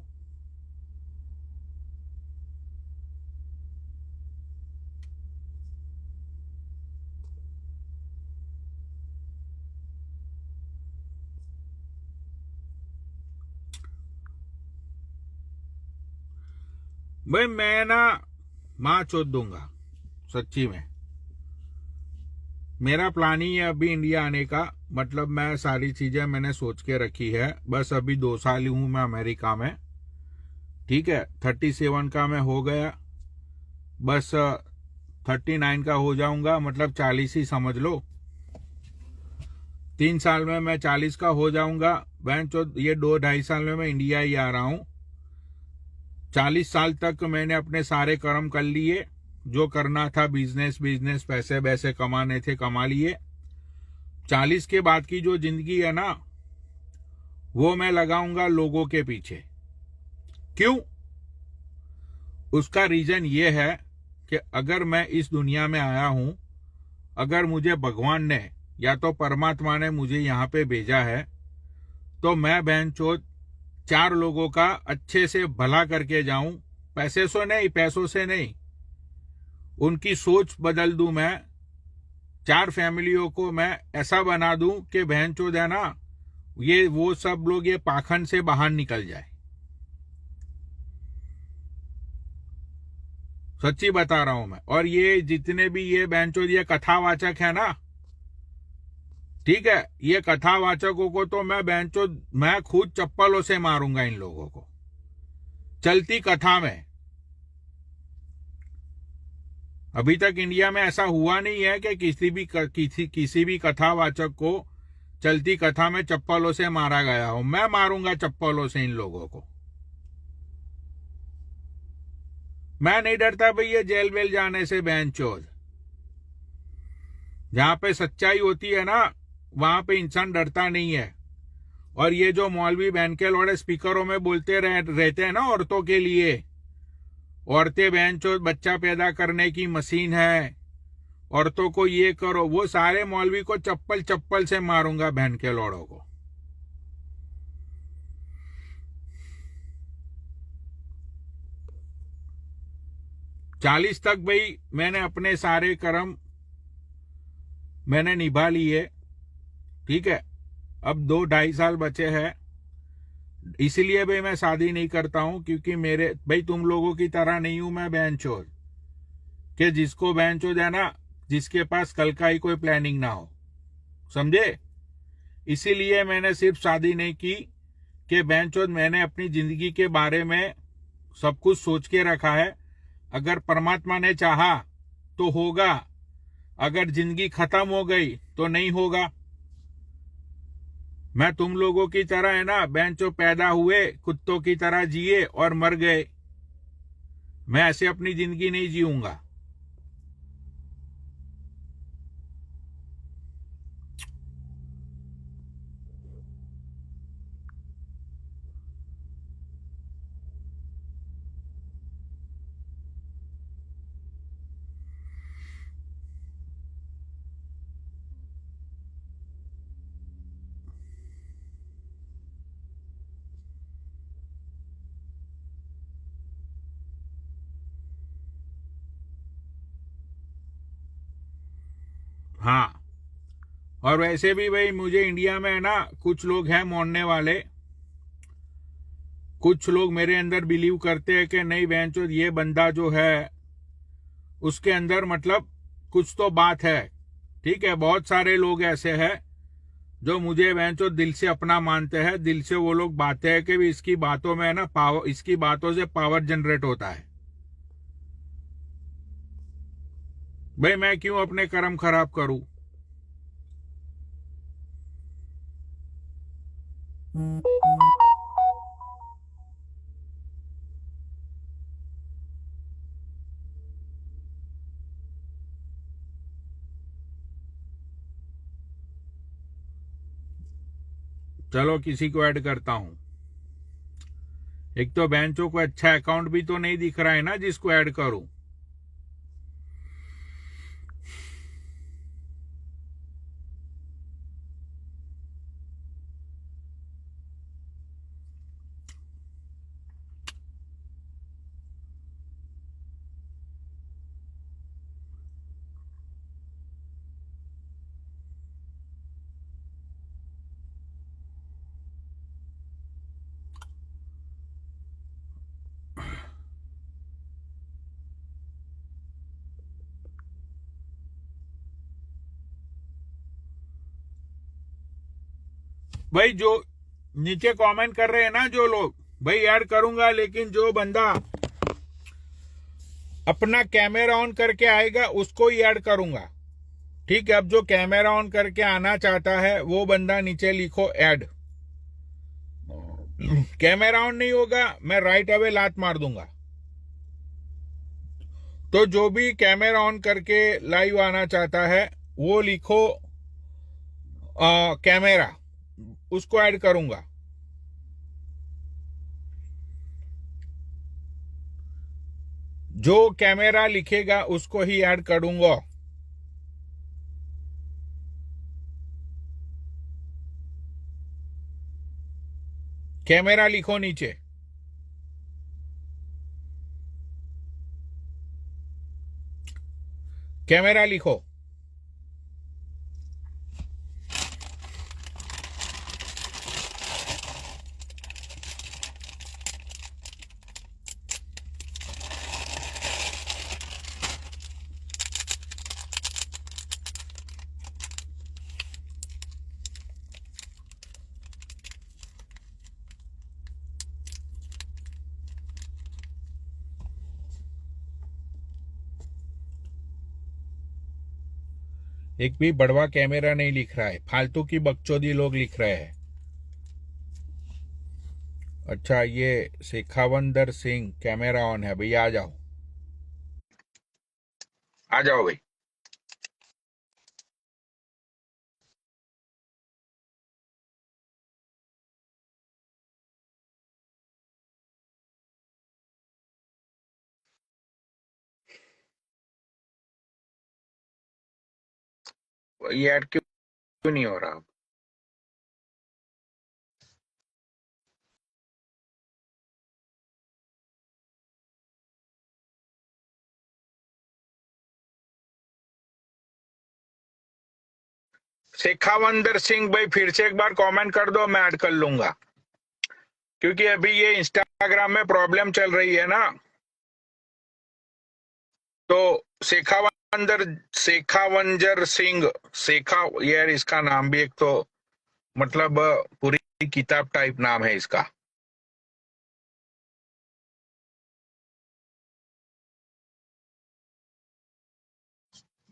भाई मैं ना माँ चोद दूंगा सच्ची में। मेरा प्लान ही है अभी इंडिया आने का, मतलब मैं सारी चीजें मैंने सोच के रखी है। बस अभी 2 साल ही हूं मैं अमेरिका में, ठीक है। 37 का मैं हो गया, बस 39 का हो जाऊंगा, मतलब 40 ही समझ लो। 3 साल में मैं 40 का हो जाऊंगा। ये 2-2.5 साल में मैं इंडिया ही आ रहा हूं। 40 साल तक मैंने अपने सारे कर्म कर लिए, जो करना था, बिजनेस पैसे वैसे कमाने थे कमा लिए। 40 के बाद की जो जिंदगी है ना, वो मैं लगाऊंगा लोगों के पीछे। क्यों? उसका रीजन ये है कि अगर मैं इस दुनिया में आया हूं, अगर मुझे भगवान ने या तो परमात्मा ने मुझे यहां पे भेजा है, तो मैं बहनचोद 4 लोगों का अच्छे से भला करके जाऊं। पैसों से नहीं, उनकी सोच बदल दूं मैं। 4 फैमिलियों को मैं ऐसा बना दूं कि बहनचोद है ना, ये वो सब लोग ये पाखंड से बाहर निकल जाए। सच्ची बता रहा हूं मैं। और ये जितने भी ये बहनचोद ये कथावाचक है ना, ठीक है, ये कथावाचकों को तो मैं बहनचोद मैं खुद चप्पलों से मारूंगा इन लोगों को, चलती कथा में। अभी तक इंडिया में ऐसा हुआ नहीं है कि किसी भी कथावाचक को चलती कथा में चप्पलों से मारा गया हो। मैं मारूंगा चप्पलों से इन लोगों को। मैं नहीं डरता भाई ये जेल वेल जाने से बहनचोद। जहां पे सच्चाई होती है ना, वहां पे इंसान डरता नहीं है। और ये जो मौलवी बहन के लौड़े स्पीकरों में बोलते रहते हैं ना औरतों के लिए, औरतें बहनचोद बच्चा पैदा करने की मशीन है, औरतों को ये करो, वो सारे मौलवी को चप्पल से मारूंगा बहन के लौड़ों को। चालीस तक भाई मैंने अपने सारे कर्म मैंने निभा लिए, ठीक है। अब 2-2.5 साल बचे हैं। इसीलिए भाई मैं शादी नहीं करता हूं, क्योंकि मेरे भाई तुम लोगों की तरह नहीं हूं मैं बहनचोद, कि जिसको बहनचोद है ना, जिसके पास कल का ही कोई प्लानिंग ना हो, समझे। इसीलिए मैंने सिर्फ शादी नहीं की कि बहनचोद मैंने अपनी जिंदगी के बारे में सब कुछ सोच के रखा है। अगर परमात्मा ने चाहा तो होगा, अगर जिंदगी खत्म हो गई तो नहीं होगा। मैं तुम लोगों की तरह है ना बहनचोद पैदा हुए, कुत्तों की तरह जिए और मर गए। मैं ऐसे अपनी जिंदगी नहीं जीऊंगा। हाँ, और वैसे भी भाई मुझे इंडिया में है ना कुछ लोग हैं मोड़ने वाले। कुछ लोग मेरे अंदर बिलीव करते हैं कि नहीं बहनचोद ये बंदा जो है उसके अंदर मतलब कुछ तो बात है, ठीक है। बहुत सारे लोग ऐसे हैं जो मुझे बहनचोद दिल से अपना मानते हैं। दिल से वो लोग बातें हैं कि भी इसकी बातों में है ना पावर, इसकी बातों से पावर जनरेट होता है। भाई मैं क्यों अपने कर्म खराब करूं? चलो किसी को ऐड करता हूं। एक तो बेंचों को अच्छा अकाउंट भी तो नहीं दिख रहा है ना जिसको ऐड करूं। भाई जो नीचे कमेंट कर रहे हैं ना जो लोग, भाई ऐड करूंगा, लेकिन जो बंदा अपना कैमरा ऑन करके आएगा उसको ही ऐड करूंगा। ठीक है, अब जो कैमरा ऑन करके आना चाहता है वो बंदा नीचे लिखो ऐड। कैमरा ऑन नहीं होगा मैं राइट अवे लात मार दूंगा। तो जो भी कैमरा ऑन करके लाइव आना चाहता है वो लिखो कैमरा, उसको ऐड करूंगा। जो कैमरा लिखेगा उसको ही ऐड करूंगा। कैमरा लिखो नीचे। कैमरा लिखो। एक भी बड़वा कैमरा नहीं लिख रहा है, फालतू की बकचोदी लोग लिख रहे हैं। अच्छा, ये शेखावंदर सिंह कैमरा ऑन है, भैया आ जाओ, आ जाओ भाई। ये ऐड क्यों नहीं हो रहा? शेखावंदर सिंह भाई फिर से एक बार कमेंट कर दो, मैं ऐड कर लूंगा, क्योंकि अभी ये इंस्टाग्राम में प्रॉब्लम चल रही है ना। तो शेखावंजर सिंह, यार इसका नाम भी एक तो मतलब पूरी किताब टाइप नाम है इसका।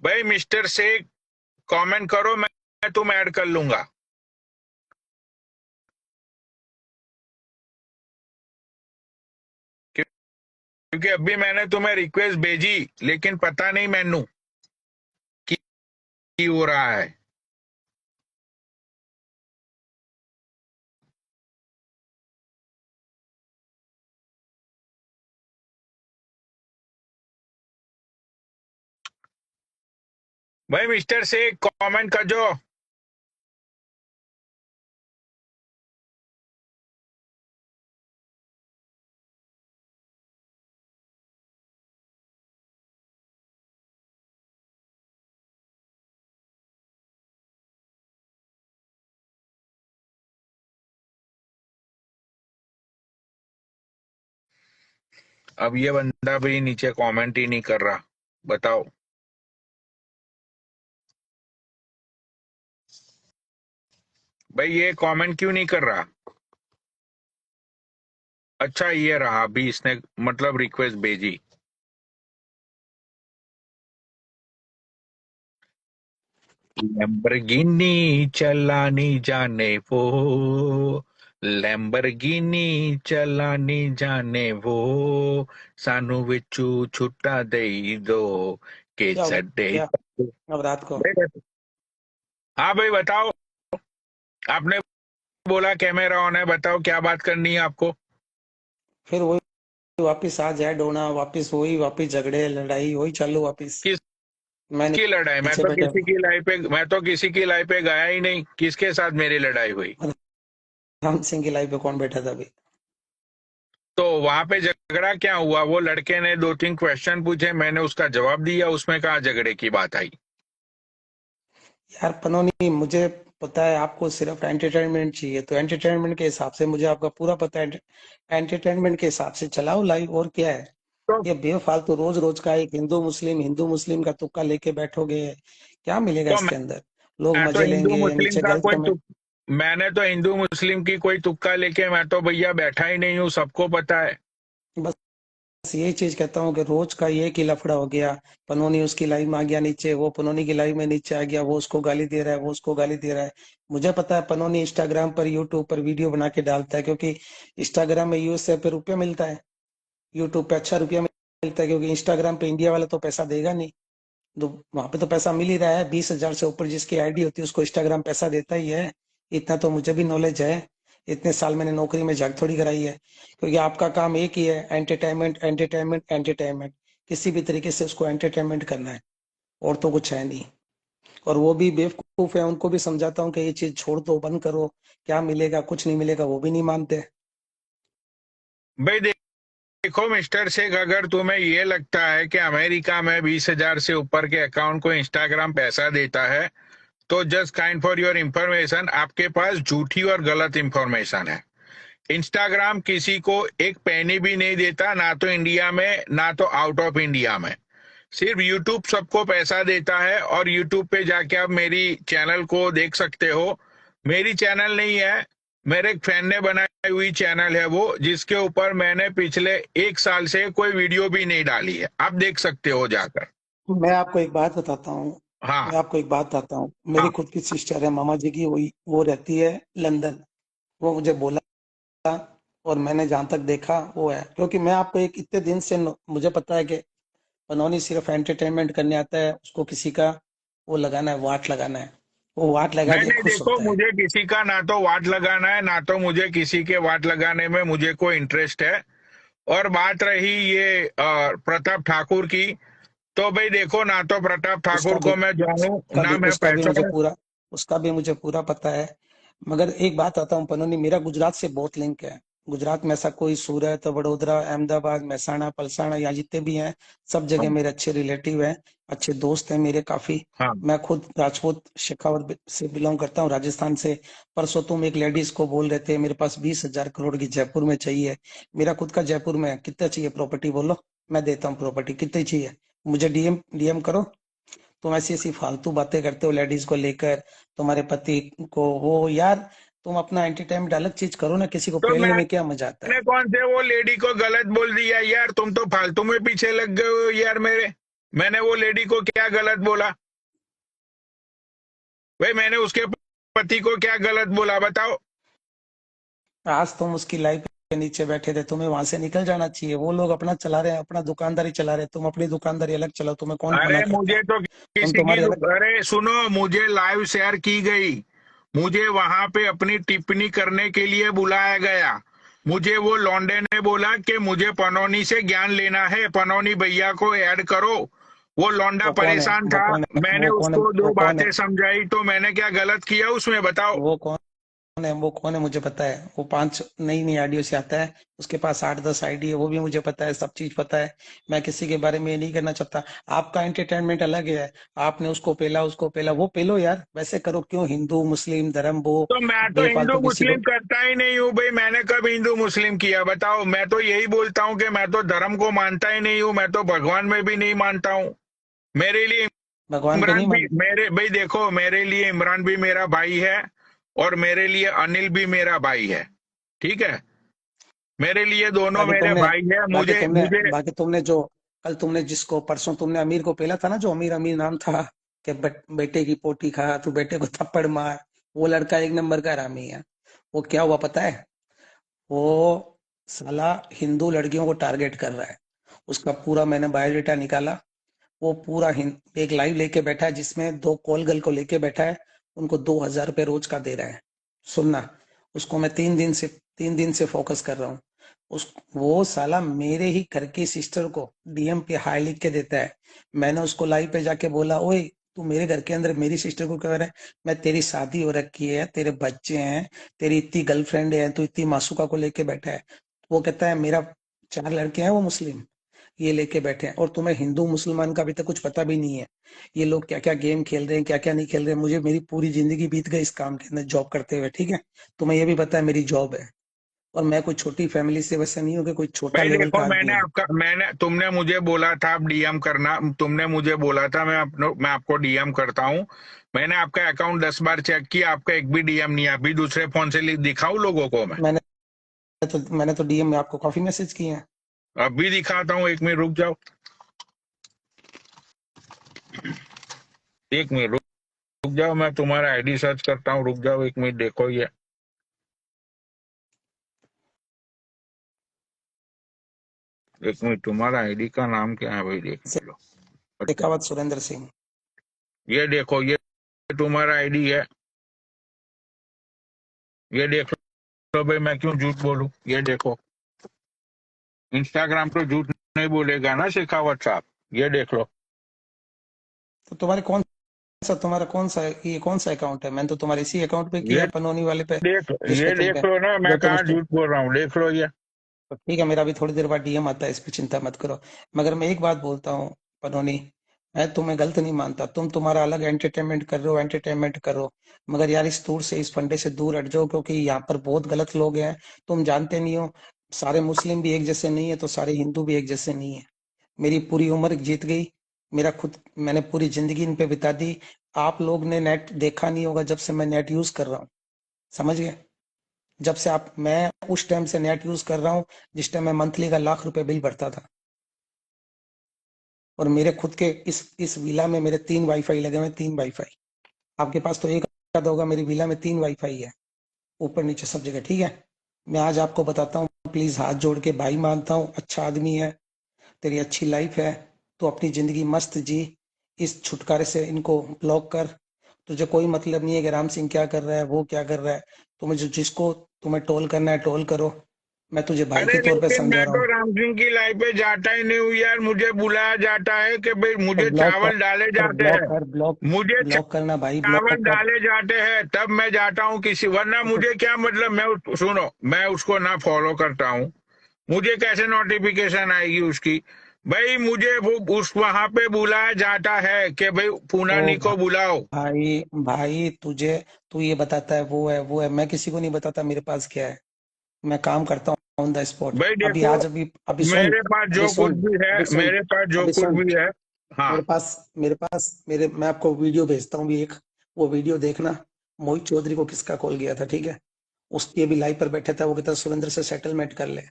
भाई मिस्टर शेख कमेंट करो, मैं तुम ऐड कर लूंगा। क्योंकि अभी मैंने तुम्हें रिक्वेस्ट भेजी, लेकिन पता नहीं मैनू की हो रहा है। भाई मिस्टर शेख कमेंट कर जो। अब ये बंदा भी नीचे कमेंट ही नहीं कर रहा, बताओ। भाई ये कमेंट क्यों नहीं कर रहा? अच्छा ये रहा, अभी इसने मतलब रिक्वेस्ट भेजी। लैम्बोर्गिनी चलानी जाने वो, लैम्बोर्गिनी चलानी जाने वो, सानू विचू छुट्टा दे दो के क्या चड्डे। क्या अब रात को हाँ भाई बताओ, आपने बोला कैमरा ऑन है, बताओ क्या बात करनी है आपको। फिर वही वापिस आज ऐड होना, वापिस झगड़े लड़ाई वही चालू वापिस। मैं किसकी लड़ाई? नीचे बैठे मैं तो किसी की लाइफ पे गया ही नहीं। किसके साथ मेरी लड़ाई हुई? राम सिंह की लाइफ पे कौन बैठा था अभी? तो वहां पे झगड़ा क्या हुआ? वो लड़के ने 2-3 क्वेश्चन पूछे, मैंने उसका जवाब दिया, उसमें कहा झगड़े की बात आई। यार पनोनी, मुझे पता है आपको सिर्फ एंटरटेनमेंट चाहिए, तो एंटरटेनमेंट के हिसाब से मुझे आपका पूरा पता है। एंटरटेनमेंट के हिसाब से चलाओ लाइव, और क्या है। तो, ये बेफालतू रोज रोज का एक हिंदू मुस्लिम का तुक्का लेके बैठोगे, क्या मिलेगा तो इसके अंदर? लोग मैं तो मजे लेंगे, नीचे का गलत कोई कमेंट। मैंने तो हिंदू मुस्लिम की कोई तुक्का लेके मैं तो भैया बैठा ही नहीं हूँ, सबको पता है। बस यही चीज कहता हूँ कि रोज का ये कि लफड़ा हो गया। पनोनी उसकी लाइव में आ गया नीचे, वो पनोनी की लाइव में नीचे आ गया, वो उसको गाली दे रहा है, वो उसको गाली दे रहा है। मुझे पता है पनोनी इंस्टाग्राम पर यूट्यूब पर वीडियो बना के डालता है, क्योंकि इंस्टाग्राम में यूएसए पे रुपया मिलता है, यूट्यूब पे अच्छा रुपया मिलता है, क्योंकि इंस्टाग्राम पे इंडिया वाला तो पैसा देगा नहीं। तो वहां पे तो पैसा मिल ही रहा है, 20,000 से ऊपर जिसकी आईडी होती है उसको इंस्टाग्राम पैसा देता ही है। इतना तो मुझे भी नॉलेज है, इतने साल मैंने नौकरी में जग थोड़ी कराई है। क्योंकि आपका काम एक ही है, एंटरटेनमेंट एंटरटेनमेंट एंटरटेनमेंट। किसी भी तरीके से उसको एंटरटेनमेंट करना है, और तो कुछ है नहीं। और वो भी बेवकूफ है, उनको भी समझाता हूँ कि ये चीज छोड़ दो, बंद करो, क्या मिलेगा, कुछ नहीं मिलेगा, वो भी नहीं मानते। भाई देखो मिस्टर शेख, अगर तुम्हें ये लगता है कि अमेरिका में 20,000 से ऊपर के अकाउंट को इंस्टाग्राम पैसा देता है, तो just kind for your information, आपके पास झूठी और गलत इंफॉर्मेशन है। इंस्टाग्राम किसी को एक पैनी भी नहीं देता, ना तो इंडिया में ना तो आउट ऑफ इंडिया में। सिर्फ यूट्यूब सबको पैसा देता है, और यूट्यूब पे जाके आप मेरी चैनल को देख सकते हो। मेरी चैनल नहीं है, मेरे एक फ्रेंड ने बनाई हुई चैनल है वो, जिसके ऊपर मैंने पिछले 1 साल से कोई वीडियो भी नहीं डाली है, आप देख सकते हो जाकर। मैं आपको एक बात बताता हूँ, हाँ मैं आपको एक बात बताता हूँ। मेरी हाँ। खुद की सिस्टर है, मामा जी की, वो रहती है लंदन। वो मुझे बोला, और मैंने जहां तक देखा वो है, क्योंकि मैं आपको एक इतने दिन से मुझे पता है कि पनौनी सिर्फ एंटरटेनमेंट करने आता है, उसको किसी का वो लगाना है, वाट लगाना है। वो वाट लगा नहीं के नहीं, खुश देखो होता है। मुझे किसी का ना तो वाट लगाना है, ना तो मुझे किसी के वाट लगाने में मुझे कोई इंटरेस्ट है। और बात रही ये प्रताप ठाकुर की, तो भाई देखो, ना तो प्रताप उसका ठाकुर भी को मैं जानूं, ना मैं उसका भी मुझे पहचानूं। पूरा उसका भी मुझे पूरा पता है। मगर एक बात आता हूँ पनोनी, मेरा गुजरात से बहुत लिंक है। गुजरात में ऐसा कोई सूरत, वडोदरा, अहमदाबाद, महसाणा, पलसाणा, यहाँ जितने भी हैं, सब जगह मेरे अच्छे रिलेटिव हैं, अच्छे दोस्त हैं मेरे काफी। हाँ मैं खुद राजपूत शेखावत से बिलोंग करता हूँ, राजस्थान से। परसों तुम एक लेडीज को बोल रहे थे मेरे पास 20,000 करोड़ की जयपुर में चाहिए। मेरा खुद का जयपुर में है। कितना चाहिए प्रॉपर्टी बोलो, मैं देता हूँ प्रॉपर्टी, कितनी चाहिए? मुझे डीएम डीएम करो। तुम ऐसी ऐसी फालतू बातें करते हो लेडीज को लेकर, तुम्हारे पति को, वो यार, तुम अपना एंटरटेनमेंट अलग चीज करो ना, किसी को तो पेलने में क्या मजा आता मैंने है? कौन से वो लेडी को गलत बोल दिया यार? तुम तो फालतू में पीछे लग गए हो यार मेरे। मैंने वो लेडी को क्या गलत बोला भाई? मैंने उसके पति को क्या गलत बोला बताओ? आज तुम उसकी लाइफ के नीचे बैठे थे, तुम्हें वहां से निकल जाना चाहिए। वो लोग अपना चला रहे हैं, अपना दुकानदारी चला रहे हैं, तुम अपनी दुकानदारी अलग चलाओ, तुम्हें कौन मना अरे करता है? मुझे तो तुम किसी की तुम्हारे अलग। अरे सुनो, मुझे लाइव शेयर की गई, मुझे वहां पे अपनी टिप्पणी करने के लिए बुलाया गया। मुझे वो लौंडे ने बोला कि मुझे पनौनी से ज्ञान लेना है, पनौनी भैया को ऐड करो। वो लौंडा वो कौन है? परेशान वो था, कौन है? मैंने वो कौन है? उसको वो दो कौन है? बातें समझाई, तो मैंने क्या गलत किया उसमें बताओ? वो कौन है? वो कौन है मुझे पता है। वो 5 नई नई आईडियो से आता है, उसके पास 8-10 आईडी है, वो भी मुझे पता है, सब चीज पता है। मैं किसी के बारे में ये नहीं करना चाहता। आपका एंटरटेनमेंट अलग है, आपने उसको पेला, उसको पेला, वो पेलो यार, वैसे करो। क्यों हिंदू मुस्लिम धर्म वो तो मैं तो हिंदू बेफालतू किसी मुस्लिम को। करता ही नहीं हूँ भाई, मैंने कब हिंदू मुस्लिम किया बताओ? मैं तो यही बोलता हूँ कि मैं तो धर्म को मानता ही नहीं हूँ, मैं तो भगवान में भी नहीं मानता हूँ। मेरे लिए भगवान पे नहीं इमरान भी मानते? मेरे भाई देखो, मेरे लिए इमरान भी मेरा भाई है, और मेरे लिए अनिल भी मेरा भाई है, ठीक है? मेरे लिए दोनों बाकी मेरे तुमने भाई है। बाकी मुझे तुमने मुझे बाकी तुमने जो कल तुमने जिसको परसों तुमने अमीर को पेला था ना, जो अमीर अमीर नाम था, कि बेटे की पोटी खा, तू बेटे को थप्पड़ मार, वो लड़का एक नंबर का हरामी है। वो क्या हुआ पता है? वो साला हिंदू लड़कियों को टारगेट कर रहा है। उसका पूरा मैंने बायोडेटा निकाला। वो पूरा एक लाइव लेके बैठा है, जिसमें 2 कॉल गर्ल को लेके बैठा है, उनको 2,000 रुपये रोज का दे रहा है। सुनना, उसको मैं 3 दिन से फोकस कर रहा हूँ। उस वो साला मेरे ही घर की सिस्टर को डीएम पे हाई लिख के देता है। मैंने उसको लाइव पे जाके बोला, ओए तू मेरे घर के अंदर मेरी सिस्टर को कह रहा है? मैं, तेरी शादी हो रखी है, तेरे बच्चे हैं, तेरी इतनी गर्लफ्रेंड है, तू इतनी मासूका को लेके बैठा है। वो कहता है मेरा 4 लड़के हैं वो मुस्लिम, ये लेके बैठे हैं, और तुम्हें हिंदू मुसलमान का अभी तक कुछ पता भी नहीं है। ये लोग क्या क्या गेम खेल रहे हैं, क्या क्या नहीं खेल रहे हैं। मुझे मेरी पूरी जिंदगी बीत गई इस काम के अंदर जॉब करते हुए, ठीक है? तुम्हें ये भी पता है मेरी जॉब है। और मैं कोई छोटी फैमिली से वैसे नहीं हूँ कि कोई छोटा भाई लेवल देखो, का आदमी हूँ। तुमने मुझे बोला था आप डीएम करना, तुमने मुझे बोला था मैं आपको डीएम करता हूँ। मैंने आपका अकाउंट 10 बार चेक किया, आपका एक भी डीएम नहीं है। अभी दूसरे फोन से दिखाऊं लोगों को मैं? मैंने तो डीएम में आपको काफी मैसेज किए हैं। अभी दिखाता हूँ, 1 मिनट रुक जाओ, 1 मिनट रुक जाओ, मैं तुम्हारा आईडी सर्च करता हूँ, रुक जाओ 1 मिनट, देखो ये 1 मिनट, तुम्हारा आईडी का नाम क्या है भाई, देख लो। अच्छा, शेखावत सुरेंद्र सिंह। ये देखो, ये तुम्हारा आईडी है, ये देख लो भाई, मैं क्यों झूठ बोलूं? ये देखो, इंस्टाग्राम तो झूठ नहीं बोलेगा ना शेखावत साहब, ये देख लो। तो तुम्हारा कौन सा अकाउंट है? मैंने तो तुम्हारे इसी अकाउंट पे किया ये है, पनोनी वाले पे, जिस पे ये तुम देख लो ना, मैं जो तुम कहाँ झूठ बोल रहा हूँ, देख लो ये। तो ठीक है, मेरा भी थोड़ी देर बाद डीएम आता है, इस पे चिंता मत करो। मगर मैं एक बात बोलता हूँ पनोनी, मैं तुम्हें गलत नहीं मानता, तुम्हारा अलग एंटरटेनमेंट कर रहे हो, एंटरटेनमेंट करो, मगर यार इस दूर से, इस फंडे से दूर हट जाओ, क्योंकि यहाँ पर बहुत गलत लोग हैं। तुम जानते नहीं हो, सारे मुस्लिम भी एक जैसे नहीं है, तो सारे हिंदू भी एक जैसे नहीं है। मेरी पूरी उम्र जीत गई, मैंने पूरी जिंदगी इन पे बिता दी। आप लोग ने नेट देखा नहीं होगा, जब से मैं नेट यूज कर रहा हूँ, समझ गए? जब से मैं उस टाइम से नेट यूज कर रहा हूँ, जिस टाइम मैं मंथली का लाख रुपए बिल भरता था। और मेरे खुद के इस विला में मेरे 3 वाईफाई लगे हुए हैं, 3 वाईफाई। आपके पास तो एक आधा होगा, मेरी विला में 3 वाईफाई है, ऊपर नीचे सब जगह, ठीक है? मैं आज आपको बताता हूँ, प्लीज हाथ जोड़ के भाई मानता हूँ, अच्छा आदमी है, तेरी अच्छी लाइफ है, तो अपनी जिंदगी मस्त जी। इस छुटकारे से इनको ब्लॉक कर। तुझे कोई मतलब नहीं है कि राम सिंह क्या कर रहा है, वो क्या कर रहा है। तुम्हें जिसको तुम्हें टोल करना है टोल करो, मैं तुझे भाई अरे के तौर पे लेकिन समझा मैं रहा तो हूँ। राम सिंह की लाइफ पे जाता ही नहीं हूँ यार, मुझे बुलाया जाता है कि भाई तो मुझे ब्लॉक चावल डाले कर, जाते ब्लॉक हैं, कर, ब्लॉक मुझे ब्लॉक करना भाई, चावल ब्लॉक कर। डाले जाते हैं तब मैं जाता हूँ किसी, वरना तो मुझे क्या मतलब, सुनो, मैं उसको ना फॉलो करता हूँ, मुझे कैसे नोटिफिकेशन आएगी उसकी? भाई मुझे वो उस वहां पे बुलाया जाता है कि भाई तो पूनानी को बुलाओ। भाई भाई तू ये बताता है, वो है, मैं किसी को नहीं बताता मेरे पास क्या है। मैं काम करता हूँ ऑन द स्पॉट। भाई अभी देखो, आज अभी अभी सुन, मेरे पास अभी जो कुछ सुन, भी है, अभी सुन, मेरे पास जो अभी कुछ सुन। भी है। हाँ। मेरे मैं आपको वीडियो भेजता हूँ भी एक, वो वीडियो देखना। मोहित चौधरी को किसका कॉल गया था, ठीक है? उसकी अभी लाइव पर बैठा था, वो कहता सुरेंद्र से सेटलमेंट कर ले।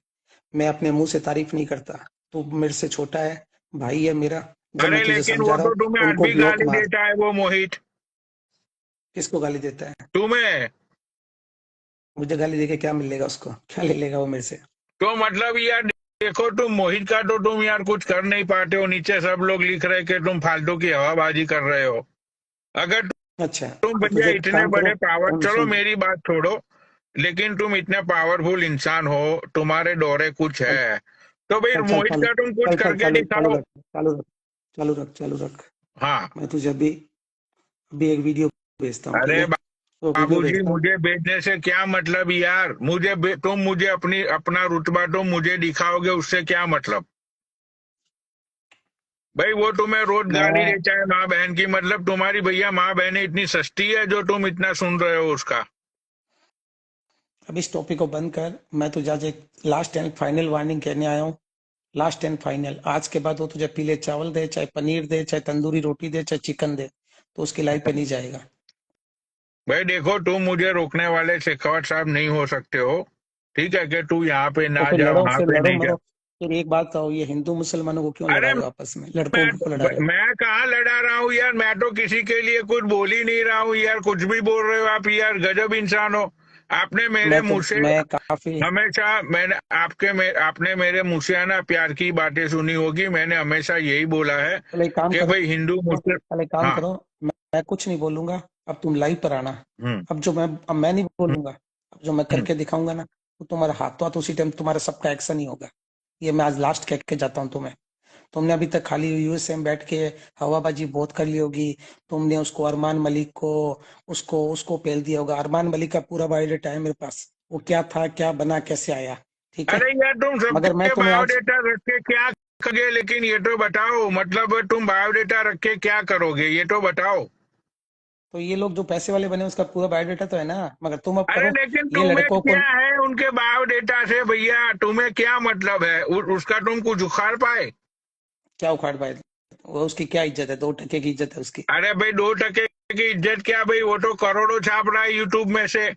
मैं अपने मुंह से तारीफ नहीं करता, तू मेरे से छोटा है, भाई है मेरा। जब मैं अरे तुझे लेकिन समझा वो रहा तो हूँ, तुम्हें आज उनको भी ब्लॉक गाली मार। देता है वो मोहित, किसको गाली देता है? तुम्हें। मुझे गाली देके क्या मिलेगा उसको? क्या ले लेगा वो मेरे से? तो मतलब यार देखो, तुम मोहित का तो तुम यार कुछ कर नहीं पाते हो, नीचे सब लोग लिख रहे कि तुम फालतू की हवाबाजी कर रहे हो। अगर अच्छा, तुम तो भैया तुझे एक इतने काम करो, बड़े पावर, सुन चलो सुन, मेरी बात छोड़ो, लेकिन तुम इतने पावरफुल इंसान हो, तुम्हारे दौरे कुछ चल है, तो भाई चल चल मोहित चल का तुम कुछ चल चल करके चालू चालू दिखाओ। रख, चालू रख, चालू रख, चालू रख। हाँ। मैं तुझे अभी अभी एक वीडियो भेजता हूँ, ठीक अरे है? वो वीडियो बाबूजी, भेजता हूँ। मुझे बेचने से क्या मतलब यार, तुम मुझे अपना रुतबा तुम मुझे दिखाओगे, उससे क्या मतलब? भाई वो तुम्हें रोज गाली मैं देता है माँ बहन की, मतलब तुम्हारी भैया माँ बहनें इतनी सस्ती है जो तुम इतना सुन रहे हो उसका? अब इस टॉपिक को बंद कर। मैं तुझे आज एक लास्ट एंड फाइनल वार्निंग कहने आया हूँ। लास्ट एंड फाइनल, आज के बाद वो तुझे पीले चावल दे, चाहे पनीर दे, चाहे तंदूरी रोटी दे, चाहे चिकन दे, तो उसकी लाइफ पे नहीं जाएगा। भाई देखो, तुम मुझे रोकने वाले शेखावत साहब नहीं हो सकते हो, ठीक है? कि तू यहाँ पे तो ना फिर जा, लड़ो, वहां फिर पे लड़ो नहीं जा। मरो। फिर एक बात कहो, ये हिंदू मुसलमानों को क्यों लड़ा अरे रहे हो आपस में? लड़कों को क्यों लड़ा रहे हो? मैं कहाँ लड़ा रहा हूँ यार, मैं तो किसी के लिए कुछ बोल ही नहीं रहा हूँ यार, कुछ भी बोल रहे हो आप यार, गजब इंसान हो। आपने मेरे मुंह से मैं काफी हमेशा, आपने मेरे मुंह से है ना प्यार की बातें सुनी होगी, मैंने हमेशा यही बोला है चलो एक काम कि करो, भाई हिंदू मुस्लिम। चलो एक काम हाँ। करो, मैं कुछ नहीं बोलूंगा। अब तुम लाइव पर आना। हम्म। अब मैं नहीं हम्म। बोलूंगा। अब जो मैं हम्म। करके दिखाऊंगा ना, तो तुम्हारा हाथों हाथ उसी टाइम तुम्हारा सबका एक्शन ही होगा। ये मैं आज लास्ट कह के जाता हूँ तुम्हें। तुमने अभी तक खाली यूएसए में बैठ के हवाबाजी बहुत कर ली होगी। तुमने उसको अरमान मलिक को, उसको उसको पेल दिया होगा। अरमान मलिक का पूरा बायोडेटा है मेरे पास, वो क्या था, क्या बना, कैसे आया, ठीक है? अरे यार तुम मगर मैं सबके तुम्हें आज बायोडेटा रख के क्या करोगे, लेकिन ये तो बताओ, मतलब तुम बायोडेटा रख के क्या करोगे, ये तो बताओ। तो ये लोग जो पैसे वाले बने उसका पूरा बायोडाटा तो है ना, मगर तुम अब अरे करो लेकिन ये तुम्हें लड़कों को। क्या है उनके बायोडेटा से भैया, तुम्हें क्या मतलब है? उसका तुम कुछ उखाड़ पाए? क्या उखाड़ पाए? वो उसकी क्या इज्जत है? 2 टके की इज्जत है उसकी। अरे भाई 2 टके की इज्जत क्या भाई, वो तो करोड़ों छाप रहा है यूट्यूब में से।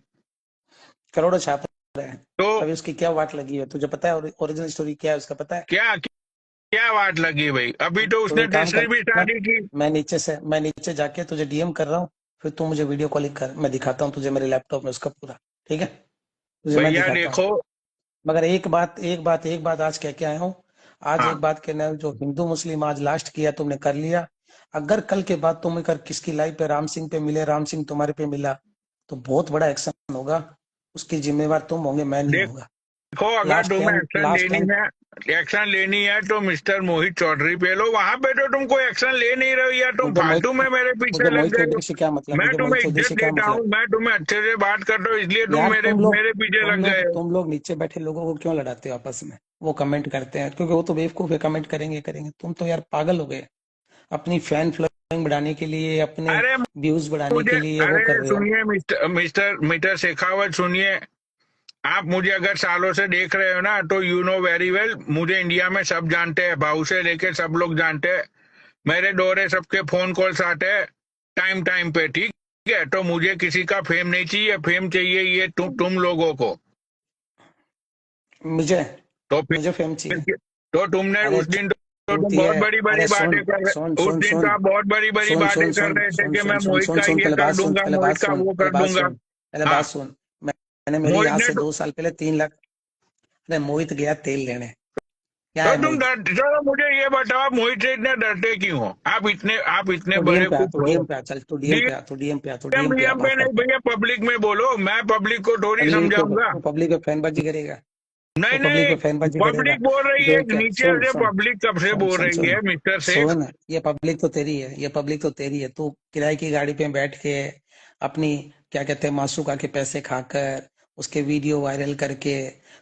करोड़ों छाप रहे हैं। तो अभी उसकी क्या वाट लगी है तुझे पता है? ओरिजिनल स्टोरी क्या है उसका पता है? क्या क्या बात लगी भाई? अभी तो तो उसने एक काम तीसरी भी करना, शादी की। मैं नीचे जाके तुझे डीएम कर रहा हूँ, फिर तू मुझे वीडियो कॉलिंग कर, मैं दिखाता हूँ तुझे मेरे लैपटॉप में उसका पूरा। ठीक है, तुझे मैं भैया दिखाता हूँ। देखो, मगर एक बात आज कह के आया हूँ। आज एक हाँ बात कहना है, जो हिंदू मुस्लिम आज लास्ट किया तुमने कर लिया। अगर कल के बाद तुम अगर किसकी लाइफ पे राम सिंह पे मिले, राम सिंह तुम्हारे पे मिला, तो बहुत बड़ा एक्शन होगा। उसकी जिम्मेवार तुम होंगे, मैं नहीं होगा। देखो, अगर लास्ट तुम्हें टाइम, एक्शन लास्ट लेनी टाइम। है, एक्शन लेनी है तो मिस्टर मोहित चौधरी पे लो। वहां पे तो तुम कोई एक्शन ले नहीं रहे हो यार, तुम मुझे मोहित फालतू में मेरे पीछे मुझे लग मोहित गए हो। चौधरी से क्या मतलब? मैं मुझे मोहित तुम्हें चौधरी से इज्जत क्या देता मतलब? हूँ, मैं तुम्हें अच्छे से बात करता हूँ, इसलिए तुम यार मेरे मेरे पीछे लग गए हो। तुम लोग नीचे बैठे लोगों को क्यों लड़ाते हो आपस में? वो कमेंट करते हैं क्योंकि वो तो बेवकूफ है, कमेंट करेंगे। तुम तो यार पागल हो गए। अपनी फैन फॉलोइंग बढ़ाने के लिए, अपने अरे व्यूज बढ़ाने मुझे, के लिए वो कर अरे रहे हो। सुनिए मिस्टर मिस्टर मिस्टर शेखावत, सुनिए। आप मुझे अगर सालों से देख रहे हो ना, तो यू नो वेरी वेल, मुझे इंडिया में सब जानते हैं, भाऊ से लेके सब लोग जानते हैं। मेरे दौरे सबके फोन कॉल्स आते हैं टाइम टाइम पे, ठीक है? तो मुझे किसी का फेम नहीं चाहिए, फेम चाहिए ये तुम लोगों को। मुझे तो मुझे फेम फिर चाहिए? तो तुमने अरे उस दिन तो तुम चूती बहुत है। बड़ी बड़ी अरे बातें सुन कर सुन रहे, उस सुन दिन तो सुन आप बहुत बड़ी बड़ी सुन बातें सुन कर सुन रहे थे सुन कि सुन मैं सुन मोहित सुन का सुन ये पहले कर बात सुन, दूंगा, पहले बात मोहित का सुन, वो पहले कर बात दूंगा। सुन, पहले बात हाँ, सुन। मैंने मेरी मोहित आज ने से 2 साल पहले 3 लाख। अरे मोहित गया तेल लेने। क्या तो है तुम मोहित? डर, चलो मुझे ये बताओ, आप मोहित से इतने डरते क्यों हो? आप इतने तो डीएम बड़े पे आ, कुछ तो हो। डीएम पे आ, चल तू डीएम पे आ, तू डीएम पे आ, तू डीएम पे आ, डीएम पे बात नहीं करते हैं। भैया, पब्लिक में बोलो, मैं पब्लिक को थोड़ी पब्लिक पे समझाऊंगा। तो पब्लिक पे फैनबाजी करेगा? नहीं तो पब्लिक नहीं, पे फैनबाजी करेगा? पब्लिक बोल रही है, जो क्या, नीचे सुन से सुन पब्लिक कब से सुन बोल सुन रही सुन है मिस्टर शेख। सुन, ये पब्लिक तो तेरी है, ये पब्लिक तो तेरी है। तू किराए की गाड़ी पे बैठ के अपनी, क्या कहते हैं, मासूका के पैसे खाकर, उसके वीडियो वायरल करके,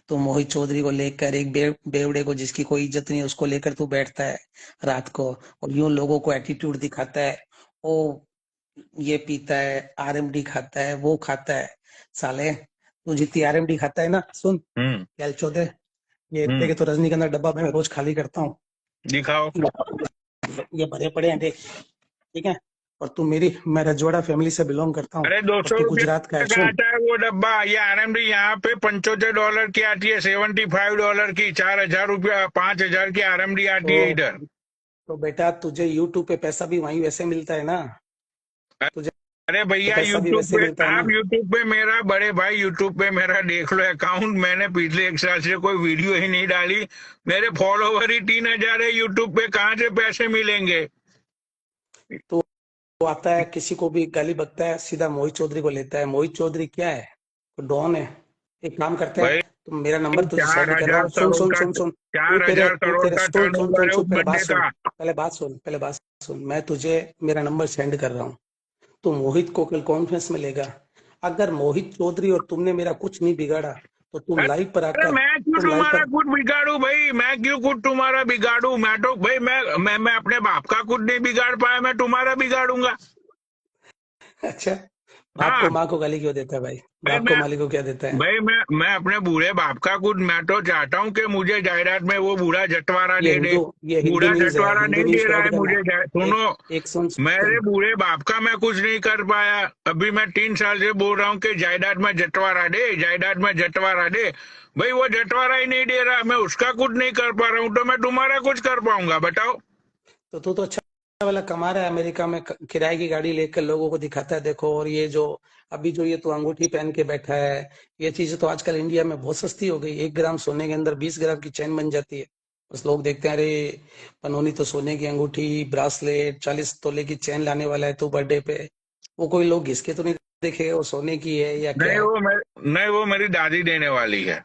तू मोहित चौधरी को लेकर, एक बेवड़े को जिसकी कोई इज्जत नहीं है उसको लेकर तू बैठता है रात को, और यूं लोगों को एटीट्यूड दिखाता है। ओ, ये पीता है, आरएमडी खाता है, वो खाता है। साले, तू जितनी आरएमडी खाता है ना, सुन हम्म। कैल चौधरी, ये हम्म। देखे तो रजनीगंधा डब्बा मैं रोज खाली करता हूँ। दिखाओ। ये भरे पड़े हैं देख। ठीक है, और तू मेरी, मैं रजवाड़ा फैमिली से बिलोंग करता हूँ, अरे दो और सौ तू रुपये गुजरात का है। का सुन, आता है वो डब्बा, ये आरएमडी यहाँ पे $75 की आती है, $75 की, 4,000 रुपया, 5,000 की आरएमडी आती है तो इधर। तो बेटा तुझे यूट्यूब पे पैसा भी वहीं वैसे मिलता है ना? तुझे अरे भैया पैसा भी यूट्यूब वैसे पे, मिलता है आप ना? यूट्यूब पे मेरा, बड़े भाई यूट्यूब पे मेरा देख लो अकाउंट, मैंने पिछले 1 साल से कोई वीडियो ही नहीं डाली। मेरे फॉलोवर ही 3,000 है यूट्यूब पे, कहाँ से पैसे मिलेंगे? तो वो आता है, किसी को भी गाली बकता है, सीधा मोहित चौधरी को लेता है। मोहित चौधरी क्या है? तो डॉन है। एक काम करते हैं, भाई तुम मेरा नंबर तुझे चार सेंड कर रहा हजार हूँ। सुन करोड़ सुन का सुन सुन, चार हजार तू करोड़ तेरे का सुन सुन सुन टर्नओवर है सुन उस पहले बात बंदे सुन, का। पहले बात सुन, मैं तुझे मेरा नंबर सेंड कर रहा हूँ। तो मोहित को कल कॉन्फ्रेंस में लेगा। अगर मोहित चौधरी और तुमने मेरा कुछ नहीं बिगाड़ा, तो अरे मैं क्यों तुम लाइव तुम्हारा पर कुछ बिगाड़ू भाई? मैं क्यों कुछ तुम्हारा बिगाड़ू? मैं तो भाई, मैं अपने बाप का कुछ नहीं बिगाड़ पाया, मैं तुम्हारा बिगाड़ूंगा? अच्छा, बाप को हाँ माँ को गाली क्यों देता है भाई? भाई, बाप को मालिक को क्या देता है? मैं अपने बूढ़े बाप का कुछ, मैं तो चाहता हूँ कि मुझे जायदाद में वो बूढ़ा जटवारा ये दे दे। हिंदू ये हिंदू बूढ़ा न्यूज है, जटवारा हिंदू नहीं न्यूज दे पे रहा ऐड है करना। मुझे, एक सुनो। एक सुन मेरे सुन बूढ़े बाप का मैं कुछ नहीं कर पाया। अभी मैं 3 साल से बोल रहा हूँ कि जायदाद में जटवारा दे, जायदाद में जटवारा दे। भाई वो जटवारा ही नहीं दे रहा, मैं उसका कुछ नहीं कर पा रहा हूँ, तो मैं तुम्हारा कुछ कर पाऊंगा बताओ? तो तू तो अच्छा वाला कमा रहा है अमेरिका में, किराए की गाड़ी लेकर लोगों को दिखाता है देखो। और ये जो अभी जो ये तू अंगूठी पहन के बैठा है, ये चीजें तो आजकल इंडिया में बहुत सस्ती हो गई। 1 ग्राम सोने के अंदर 20 ग्राम की चैन बन जाती है। बस लोग देखते हैं, अरे पनोनी तो सोने की अंगूठी, ब्रासलेट, 40 तोले की चैन लाने वाला है तो बर्थडे पे। वो कोई लोग घिसके तो नहीं देखेगा वो सोने की है या क्या नहीं है। नहीं, वो मेरी दादी देने वाली है।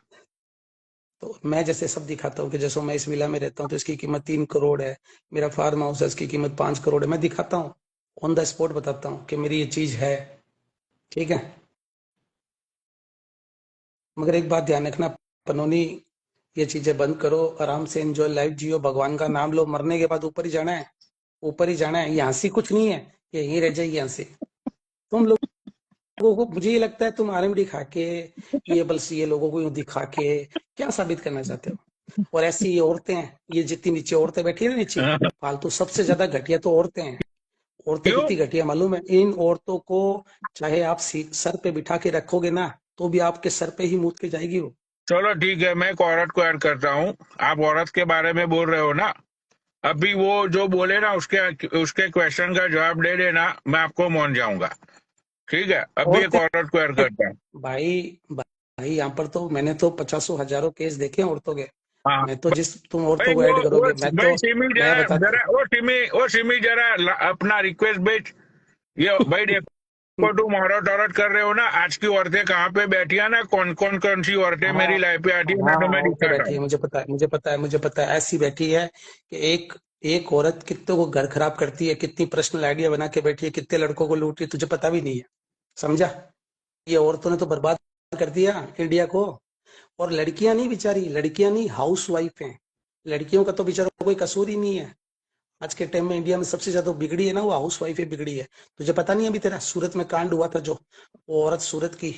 तो मैं जैसे सब दिखाता हूँ कि जैसे मैं इस विला में रहता हूँ तो इसकी कीमत 3 करोड़ है। मेरा फार्म हाउस है, इसकी कीमत 5 करोड़ है। मैं दिखाता हूँ, ऑन द स्पॉट बताता हूँ कि मेरी ये चीज है। ठीक है, मगर एक बात ध्यान रखना पनोनी, ये चीजें बंद करो, आराम से एंजॉय, लाइफ जियो, भगवान का नाम लो। मरने के बाद ऊपर ही जाना है, ऊपर ही जाना है। यहाँ से कुछ नहीं है, ये यहीं रह जाएगी यहाँ से। तुम लोगों को, मुझे ये लगता है तुम आरएमडी खा के, ये बल्कि ये लोगों को यूं दिखा के क्या साबित करना चाहते हो? और ऐसी ये औरतें हैं, ये जितनी नीचे औरतें बैठी है ना नीचे फालतू, सबसे ज्यादा घटिया तो औरतें हैं। औरतें क्यों? कितनी घटिया मालूम है? इन औरतों को चाहे आप सर पे बिठा के रखोगे ना, तो भी आपके सर पे ही मूत के जाएगी वो। चलो ठीक है, मैं एक औरत को ऐड करता हूँ। आप औरत के बारे में बोल रहे हो ना, अभी वो जो बोले ना उसके उसके क्वेश्चन का जवाब दे देना, मैं आपको मान जाऊंगा। ठीक है, अभी एक औरतें, औरत को ऐड करता हूँ। भाई भाई यहाँ पर तो मैंने तो पचासों हजारों केस देखे हैं औरतों के। हाँ मैं तो जिस तुम भाई, औरतों को वो ऐड वो करोगे, मैं भाई तो, सिमी मैं जरा बताता जरा वो सिमी जरा अपना रिक्वेस्ट भेज। ये भाई देखो, तुम औरत औरत कर रहे हो ना, आज की औरतें कहाँ पे बैठी है ना, कौन सी औरतें हाँ मेरी लाइफ पे आती है, मैं हाँ, तुम्हें औरतें दिखाता बैठी है, हूँ। मुझे पता है, मुझे पता है, मुझे पता है, ऐसी बैठी है कि एक एक औरत कितने को घर खराब करती है, कितनी पर्सनल आइडिया बना के बैठी है, कितने लड़कों को लूटी है, तुझे पता भी नहीं है। समझा? ये औरतों ने तो बर्बाद कर दिया इंडिया को। और लड़कियां नहीं बेचारी, लड़कियां नहीं, हाउस वाइफ हैं। लड़कियों का तो बेचारा कोई कसूर ही नहीं है। आज के टाइम में इंडिया में सबसे ज्यादा बिगड़ी है ना, वो हाउस वाइफ ही बिगड़ी है। तुझे पता नहीं है अभी तेरा सूरत में कांड हुआ था जो, वो औरत सूरत की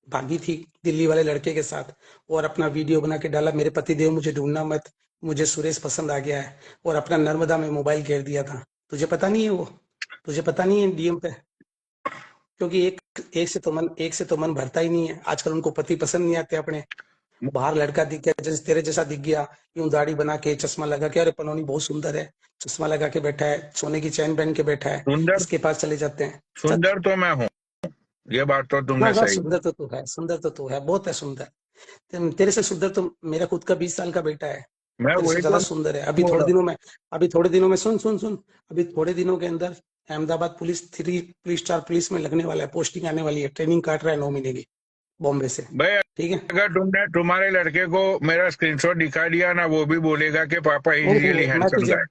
भागी थी दिल्ली वाले लड़के के साथ, और अपना वीडियो बना के डाला, मेरे पति देव मुझे ढूंढना मत, मुझे सुरेश पसंद आ गया है, और अपना नर्मदा में मोबाइल घेर दिया था। तुझे पता नहीं है वो? तुझे पता नहीं है डीएम पे? क्योंकि एक से तो मन भरता ही नहीं है आजकल, उनको पति पसंद नहीं आते अपने। बाहर लड़का दिख गया, जैसे तेरे जैसा दिख गया, यूं दाढ़ी बना के चश्मा लगा के, अरे पनौनी बहुत सुंदर है, चश्मा लगा के बैठा है, सोने की चैन पहन के बैठा है, सुंदर इसके पास चले जाते हैं। चल। सुंदर तो मैं हूँ, ये बात तो हाँ तुमने हाँ, सही सुंदर की। तो तू है, सुंदर तो तू है, बहुत है सुंदर। तेरे से सुंदर तो मेरा खुद का 20 साल का बेटा है। मैं तेरे से वही ज्यादा तो सुंदर है। बोल रहा हूँ। अभी थोड़े दिनों में, सुन सुन सुन, अभी थोड़े दिनों के अंदर अहमदाबाद पुलिस 3 पुलिस 4 पुलिस में लगने वाला है, पोस्टिंग आने वाली है, ट्रेनिंग काट रहा है 9 महीने की, बॉम्बे से। भाई ठीक है। अगर तुमने तुम्हारे लड़के को मेरा स्क्रीनशॉट दिखा दिया ना, वो भी बोलेगा कि पापा इज ओहो, रियली हैंडसम गाय।